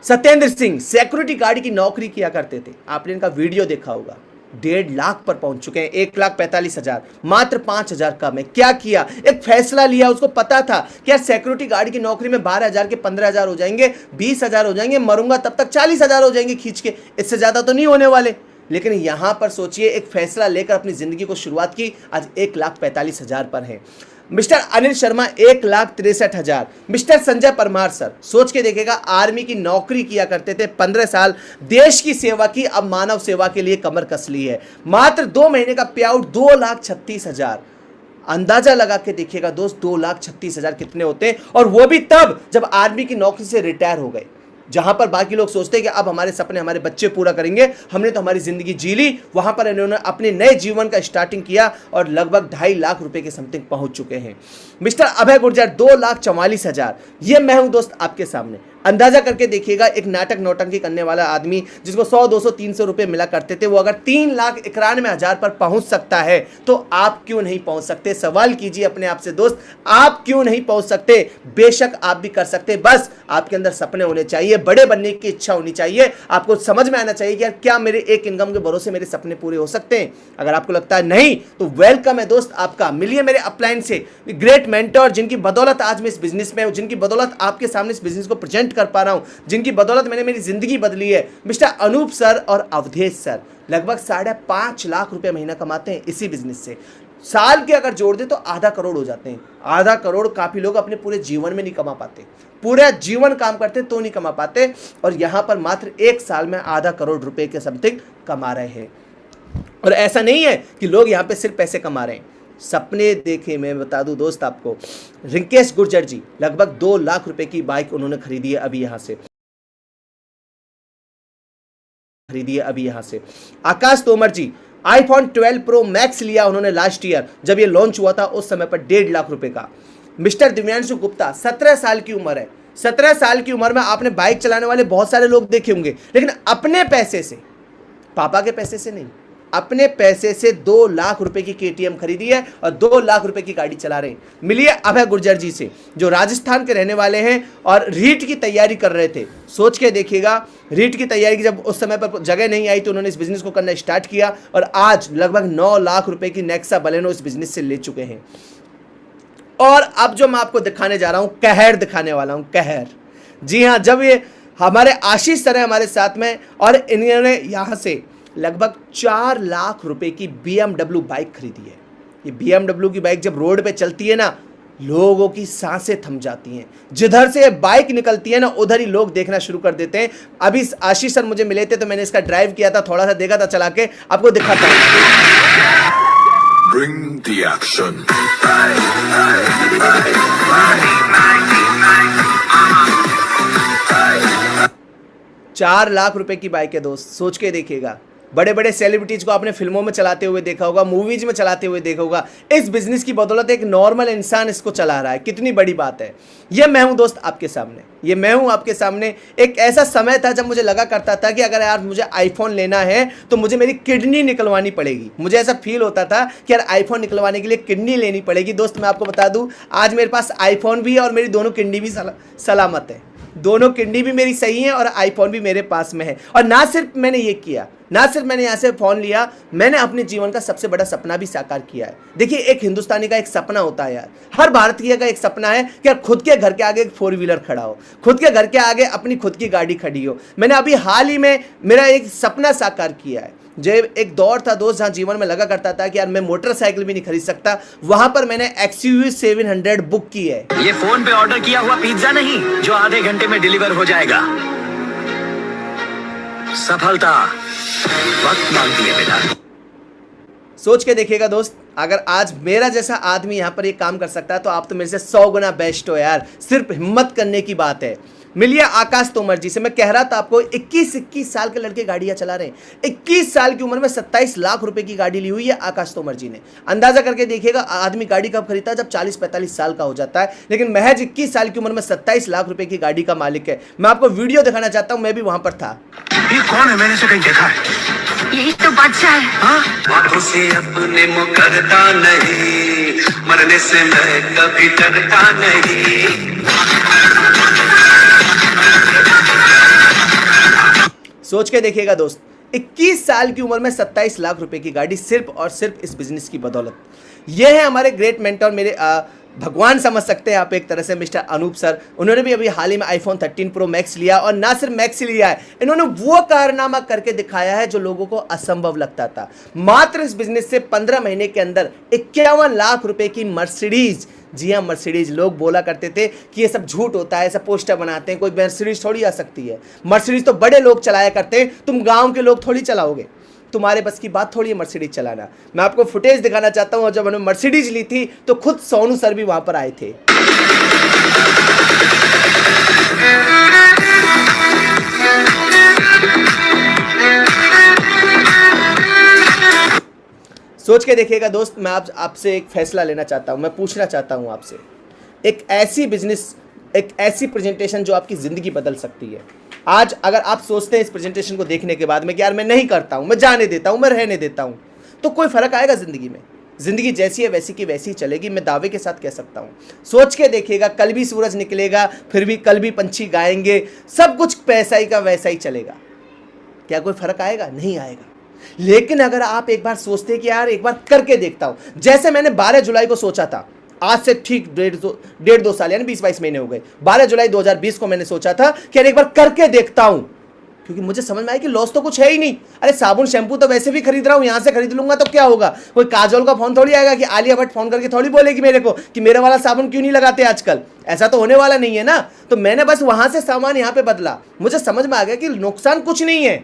सत्येंद्र सिंह सिक्योरिटी गार्ड की नौकरी किया करते थे, आपने इनका वीडियो देखा होगा। 1.5 लाख पर पहुंच चुके हैं, 1,45,000, मात्र 5,000 कम है। क्या किया? एक फैसला लिया। उसको पता था कि यार सिक्योरिटी गार्ड की नौकरी में 12,000 के 15,000 हो जाएंगे, 20,000 हो जाएंगे, मरूंगा तब तक 40,000 हो जाएंगे खींच के, इससे ज्यादा तो नहीं होने वाले। लेकिन यहां पर सोचिए, एक फैसला लेकर अपनी जिंदगी को शुरुआत की, आज 1,45,000 पर है। Mister Anil Sharma 1,63,000, mister Sanjay Parmar sir, सोच के देखेगा, आर्मी की नौकरी किया करते थे, 15 साल देश की सेवा की, अब मानव सेवा के लिए कमर कस ली है। मात्र 2 महीने का पे आउट 2,36,000। अंदाजा लगा के देखिएगा दोस्त, 2,36,000 कितने होते हैं, और वो भी तब जब आर्मी की नौकरी से रिटायर हो गए। जहां पर बाकी लोग सोचते हैं कि अब हमारे सपने हमारे बच्चे पूरा करेंगे, हमने तो हमारी जिंदगी जी ली, वहां पर इन्होंने अपने नए जीवन का स्टार्टिंग किया और लगभग 2.5 लाख रुपए के समथिंग पहुंच चुके हैं। मिस्टर अभय गुर्जर 2,44,000। ये मैं हूं दोस्त आपके सामने। अंदाजा करके देखिएगा, एक नाटक नौटंकी करने वाला आदमी जिसको 100, 200, 300 रुपए मिला करते थे, वो अगर 3,91,000 पर पहुंच सकता है तो आप क्यों नहीं पहुंच सकते? सवाल कीजिए अपने आप से दोस्त, आप क्यों नहीं पहुंच सकते? बेशक आप भी कर सकते, बस आपके अंदर सपने होने चाहिए, बड़े बनने की इच्छा होनी चाहिए। आपको समझ में आना चाहिए कि यार क्या मेरे एक इनकम के भरोसे मेरे सपने पूरे हो सकते हैं? अगर आपको लगता है नहीं, तो वेलकम है दोस्त आपका। मिलिए मेरे अपलाइन से, ग्रेट मेंटर, जिनकी बदौलत आज मैं इस बिजनेस में हूं, जिनकी बदौलत आपके सामने इस बिजनेस को प्रेजेंट कर पा रहा हूं, जिनकी बदौलत मैंने मेरी जिंदगी बदली है। मिस्टर अनूप सर और अवधेश सर लगभग 5.5 लाख रुपए महीना कमाते हैं इसी बिजनेस से। साल के अगर जोड़ दे तो आधा करोड़ हो जाते हैं। आधा करोड़ काफी लोग अपने पूरे जीवन में नहीं कमा पाते, पूरा जीवन काम करते तो नहीं कमा पाते, और यहां पर मात्र 1 साल में आधा करोड़ रुपए के समथिंग कमा रहे हैं। और ऐसा नहीं है कि लोग यहां पे सिर्फ पैसे कमा रहे हैं, सपने देखे। मैं बता दूं दोस्त आपको, रिंकेश गुर्जर जी लगभग 2 लाख रुपए की बाइक उन्होंने खरीदी है अभी यहां से। आकाश तोमर जी iPhone 12 Pro Max लिया उन्होंने लास्ट ईयर, जब ये लॉन्च हुआ था उस समय पर 1.5 लाख रुपए का। मिस्टर दिव्यांशु गुप्ता 17 साल की उम्र है। 17 साल की उम्र में आपने बाइक चलाने वाले बहुत सारे लोग देखे होंगे, लेकिन अपने पैसे से, पापा के पैसे से नहीं, अपने पैसे से 2 लाख रुपए की KTM खरीदी है और 2 लाख रुपए की गाड़ी चला रहे हैं। मिलिए अभय गुर्जर जी से, जो राजस्थान के रहने वाले हैं और रीट की तैयारी कर रहे थे। सोच के देखिएगा, रीट की तैयारी की जब उस समय पर जगह नहीं आई तो उन्होंने इस बिजनेस को करना स्टार्ट किया और आज लगभग 9 लाख रुपए की नेक्सा बलेनो इस बिजनेस से ले चुके हैं। और अब जो मैं आपको दिखाने जा रहा हूं, कहर दिखाने वाला हूं, कहर। जी हाँ, जब ये हमारे आशीष सर है हमारे साथ में, और इन्होंने यहां से लगभग 4 लाख रुपए की BMW बाइक खरीदी है। ये BMW की बाइक जब रोड पे चलती है ना, लोगों की सांसें थम जाती हैं। जिधर से बाइक निकलती है ना, उधर ही लोग देखना शुरू कर देते हैं। अभी आशीष सर मुझे मिले थे तो मैंने इसका ड्राइव किया था, थोड़ा सा देखा था चला के, आपको दिखाता हूं। Bring the action. 4 लाख रुपए की बाइक है दोस्त, सोच के देखिएगा। बड़े बड़े सेलिब्रिटीज को आपने फिल्मों में चलाते हुए देखा होगा, मूवीज में चलाते हुए देखा होगा। इस बिजनेस की बदौलत एक नॉर्मल इंसान इसको चला रहा है। कितनी बड़ी बात है। ये मैं हूं दोस्त आपके सामने, ये मैं हूं आपके सामने। एक ऐसा समय था जब मुझे लगा करता था कि अगर यार मुझे आईफोन लेना है तो मुझे मेरी किडनी निकलवानी पड़ेगी। मुझे ऐसा फील होता था कि यार आईफोन निकलवाने के लिए किडनी लेनी पड़ेगी। दोस्त मैं आपको बता दूं, आज मेरे पास आईफोन भी है और मेरी दोनों किडनी भी सलामत है। दोनों किडनी भी मेरी सही है और आईफोन भी मेरे पास में है। और ना सिर्फ मैंने ये किया, ना सिर्फ मैंने यहाँ से फ़ोन लिया, मैंने अपने जीवन का सबसे बड़ा सपना भी साकार किया है। देखिए, एक हिंदुस्तानी का एक सपना होता है यार, हर भारतीय का एक सपना है कि यार खुद के घर के आगे एक 4 व्हीलर खड़ा हो, खुद के घर के आगे अपनी खुद की गाड़ी खड़ी हो। मैंने अभी हाल ही में मेरा एक सपना साकार किया है। जो एक दौर था दोस्त जहाँ जीवन में लगा करता था कि यार मैं मोटरसाइकिल भी नहीं खरीद सकता, वहां पर मैंने XUV 700 बुक की है। ये फोन पे ऑर्डर किया हुआ पिज्जा नहीं जो आधे घंटे में डिलीवर हो जाएगा। सफलता वक्त मांगती है बेटा। सोच के देखिएगा दोस्त, अगर आज मेरा जैसा आदमी यहाँ पर ये काम कर सकता है तो आप तो मेरे से 100 गुना बेस्ट हो यार। सिर्फ हिम्मत करने की बात है। मिलिए आकाश तोमर जी से। मैं कह रहा था आपको, 21 साल के लड़के गाड़ियां चला रहे हैं। 21 साल की उम्र में 27 लाख रुपए की गाड़ी ली हुई है आकाश तोमर जी ने। अंदाजा करके देखिएगा, आदमी गाड़ी कब खरीदता है? जब 40-45 साल का हो जाता है। लेकिन महज 21 साल की उम्र में 27 लाख रुपए की गाड़ी का मालिक है। मैं आपको वीडियो दिखाना चाहता हूं, मैं भी वहां पर था। ये कौन है? मैंने इसे कहीं देखा है। यही तो बादशाह है। हाँ, से अपने मुकरता नहीं, मरने से मैं कभी डरता नहीं। सोच के देखिएगा दोस्त, 21 साल की उम्र में 27 लाख रुपए की गाड़ी, सिर्फ और सिर्फ इस बिजनेस की बदौलत। ये है हमारे ग्रेट मेंटर, मेरे भगवान समझ सकते हैं आप एक तरह से, मिस्टर अनूप सर। उन्होंने भी अभी हाल ही में iPhone 13 Pro Max लिया, और ना सिर्फ मैक्स लिया है, इन्होंने वो कारनामा करके दिखाया है जो लोगों को असंभव लगता था। मात्र इस बिजनेस से 15 महीने के अंदर 51 लाख रुपए की मर्सिडीज, जी हाँ मर्सिडीज, लोग बोला करते थे कि ये सब झूठ होता है, सब पोस्टर बनाते हैं, कोई मर्सिडीज थोड़ी आ सकती है। मर्सिडीज तो बड़े लोग चलाया करते हैं, तुम गांव के लोग थोड़ी चलाओगे, तुम्हारे बस की बात थोड़ी है मर्सिडीज चलाना। मैं आपको फुटेज दिखाना चाहता हूँ, और जब उन्होंने मर्सिडीज ली थी तो खुद सोनू सर भी वहां पर आए थे। सोच के देखिएगा दोस्त, मैं आपसे एक फैसला लेना चाहता हूं, मैं पूछना चाहता हूं आपसे, एक ऐसी बिजनेस, एक ऐसी प्रेजेंटेशन जो आपकी जिंदगी बदल सकती है। आज अगर आप सोचते हैं इस प्रेजेंटेशन को देखने के बाद में कि यार मैं नहीं करता हूं, मैं जाने देता हूं, मैं रहने देता हूं, तो कोई फर्क आएगा जिंदगी में? जिंदगी जैसी है वैसी की वैसी ही चलेगी, मैं दावे के साथ कह सकता हूं। सोच के देखिएगा, कल भी सूरज निकलेगा, फिर भी कल भी पंछी गाएंगे, सब कुछ पैसा ही का वैसा ही चलेगा। क्या कोई फर्क आएगा? नहीं आएगा। लेकिन अगर आप एक बार सोचते कि यार एक बार करके देखता हूं, जैसे मैंने 12 जुलाई को सोचा था, आज से ठीक 1.5-2 साल यानी 20-22 महीने हो गए, 12 जुलाई 2020 को मैंने सोचा था कि यार एक बार करके देखता हूं, क्योंकि मुझे समझ में आया कि लॉस तो कुछ है ही नहीं। अरे साबुन शैम्पू तो वैसे भी खरीद रहा हूं, यहां से खरीद लूंगा तो क्या होगा? कोई काजोल का फोन थोड़ी आएगा कि आलिया भट्ट फोन करके थोड़ी बोलेगी मेरे को कि मेरा वाला साबुन क्यों नहीं लगाते आजकल। ऐसा तो होने वाला नहीं है ना। तो मैंने बस वहां से सामान यहां पे बदला, मुझे समझ में आ गया कि नुकसान कुछ नहीं है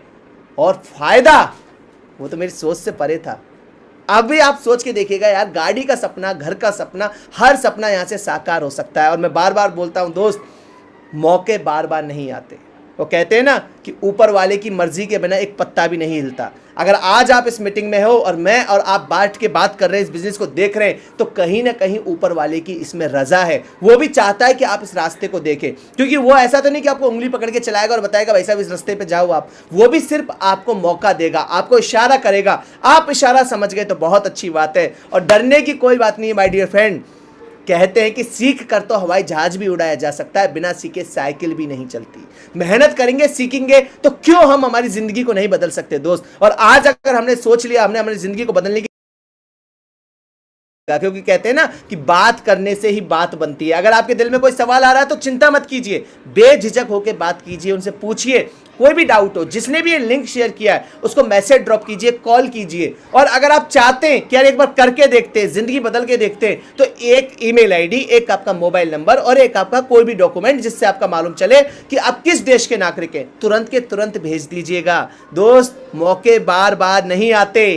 और फायदा वो तो मेरी सोच से परे था। अभी आप सोच के देखिएगा यार, गाड़ी का सपना, घर का सपना, हर सपना यहां से साकार हो सकता है। और मैं बार बार बोलता हूं दोस्त, मौके बार बार नहीं आते। वो कहते हैं ना कि ऊपर वाले की मर्जी के बिना एक पत्ता भी नहीं हिलता। अगर आज आप इस मीटिंग में हो और मैं और आप बैठ के बात कर रहे हैं, इस बिजनेस को देख रहे हैं, तो कहीं ना कहीं ऊपर वाले की इसमें रजा है। वो भी चाहता है कि आप इस रास्ते को देखें, क्योंकि वो ऐसा तो नहीं कि आपको उंगली पकड़ के चलाएगा और बताएगा भाई साहब इस रास्ते पे जाओ आप। वो भी सिर्फ आपको मौका देगा, आपको इशारा करेगा। आप इशारा समझ गए तो बहुत अच्छी बात है, और डरने की कोई बात नहीं है माय डियर फ्रेंड। कहते हैं कि सीख कर तो हवाई जहाज भी उड़ाया जा सकता है, बिना सीखे साइकिल भी नहीं चलती। मेहनत करेंगे, सीखेंगे तो क्यों हम हमारी जिंदगी को नहीं बदल सकते दोस्त। और आज अगर हमने सोच लिया, हमने हमारी जिंदगी को बदलने की, क्योंकि कहते हैं ना कि बात करने से ही बात बनती है। अगर आपके दिल में कोई सवाल आ रहा है तो चिंता मत कीजिए, बेझिझक होकर बात कीजिए, उनसे पूछिए। कोई भी डाउट हो, जिसने भी ये लिंक शेयर किया है उसको मैसेज ड्रॉप कीजिए, कॉल कीजिए। और अगर आप चाहते हैं कि यार एक बार करके देखते हैं, जिंदगी बदल के देखते हैं, तो एक ईमेल आईडी, एक आपका मोबाइल नंबर और एक आपका कोई भी डॉक्यूमेंट जिससे आपका मालूम चले कि आप किस देश के नागरिक हैं, तुरंत के तुरंत भेज दीजिएगा। दोस्त, मौके बार बार नहीं आते।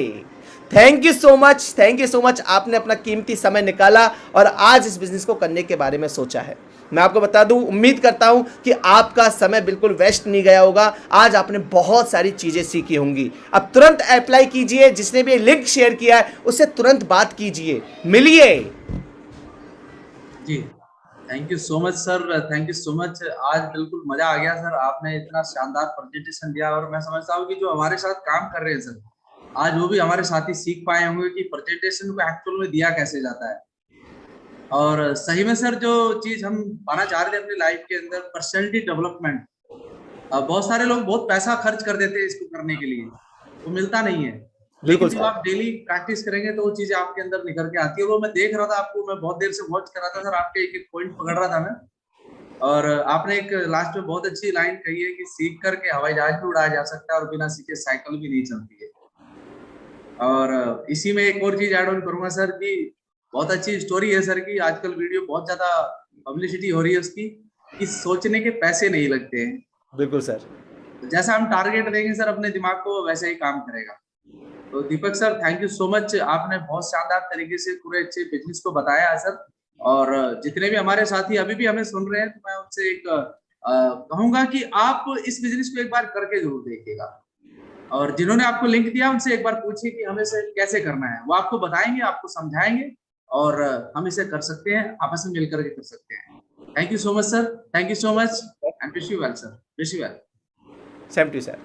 Thank you so much, thank you so much. आपने अपना कीमती समय निकाला और आज इस बिजनेस को करने के बारे में सोचा है। मैं आपको बता दूं, उम्मीद करता हूं कि आपका समय बिल्कुल वेस्ट नहीं गया होगा। आज आपने बहुत सारी चीज़ें सीखी होंगी। अब तुरंत अप्लाई कीजिए, जिसने भी लिंक शेयर किया है उससे तुरंत बात कीजिए, मिलिए। जी, thank you so much sir, thank you so much. आज बिल्कुल मजा आ गया सर, आपने इतना शानदार प्रेजेंटेशन दिया और मैं समझता हूँ कि जो हमारे साथ काम कर रहे हैं सर, आज वो भी हमारे साथ ही सीख पाए होंगे कि प्रेजेंटेशन को एक्चुअल में दिया कैसे जाता है। और सही में सर, जो चीज हम पाना चाह रहे थे अपनी लाइफ के अंदर, पर्सनैलिटी डेवलपमेंट, बहुत सारे लोग बहुत पैसा खर्च कर देते हैं इसको करने के लिए, वो मिलता नहीं है। बिल्कुल लेकिन जब सर। आप डेली प्रैक्टिस करेंगे तो वो चीजें आपके अंदर निकल के आती है। वो मैं देख रहा था आपको, मैं बहुत देर से वॉच कर रहा था सर, आपके एक एक पॉइंट पकड़ रहा था मैं। और आपने एक लास्ट में बहुत अच्छी लाइन कही है कि सीख करके हवाई जहाज भी उड़ाया जा सकता है और बिना सीखे साइकिल भी नहीं चलती है। और इसी में एक और चीज ऐड ऑन करूंगा सर कि बहुत अच्छी स्टोरी है सर की, आजकल वीडियो बहुत ज्यादा पब्लिसिटी हो रही है उसकी, कि सोचने के पैसे नहीं लगते हैं। बिल्कुल सर। जैसा हम टारगेट देंगे सर अपने दिमाग को, वैसे ही काम करेगा। तो Deepak sir, thank you so much, आपने बहुत शानदार तरीके से पूरे अच्छे बिजनेस को बताया है सर। और जितने भी हमारे साथी अभी भी हमें सुन रहे हैं, तो मैं उनसे एक कहूंगा कि आप इस बिजनेस को एक बार करके जरूर देखिएगा। और जिन्होंने आपको लिंक दिया उनसे एक बार पूछिए कि हमें इसे कैसे करना है, वो आपको बताएंगे, आपको समझाएंगे और हम इसे कर सकते हैं, आपस में मिलकर के कर सकते हैं। Thank you so much sir, thank you so much and wish you well sir, wish you well. Same to sir.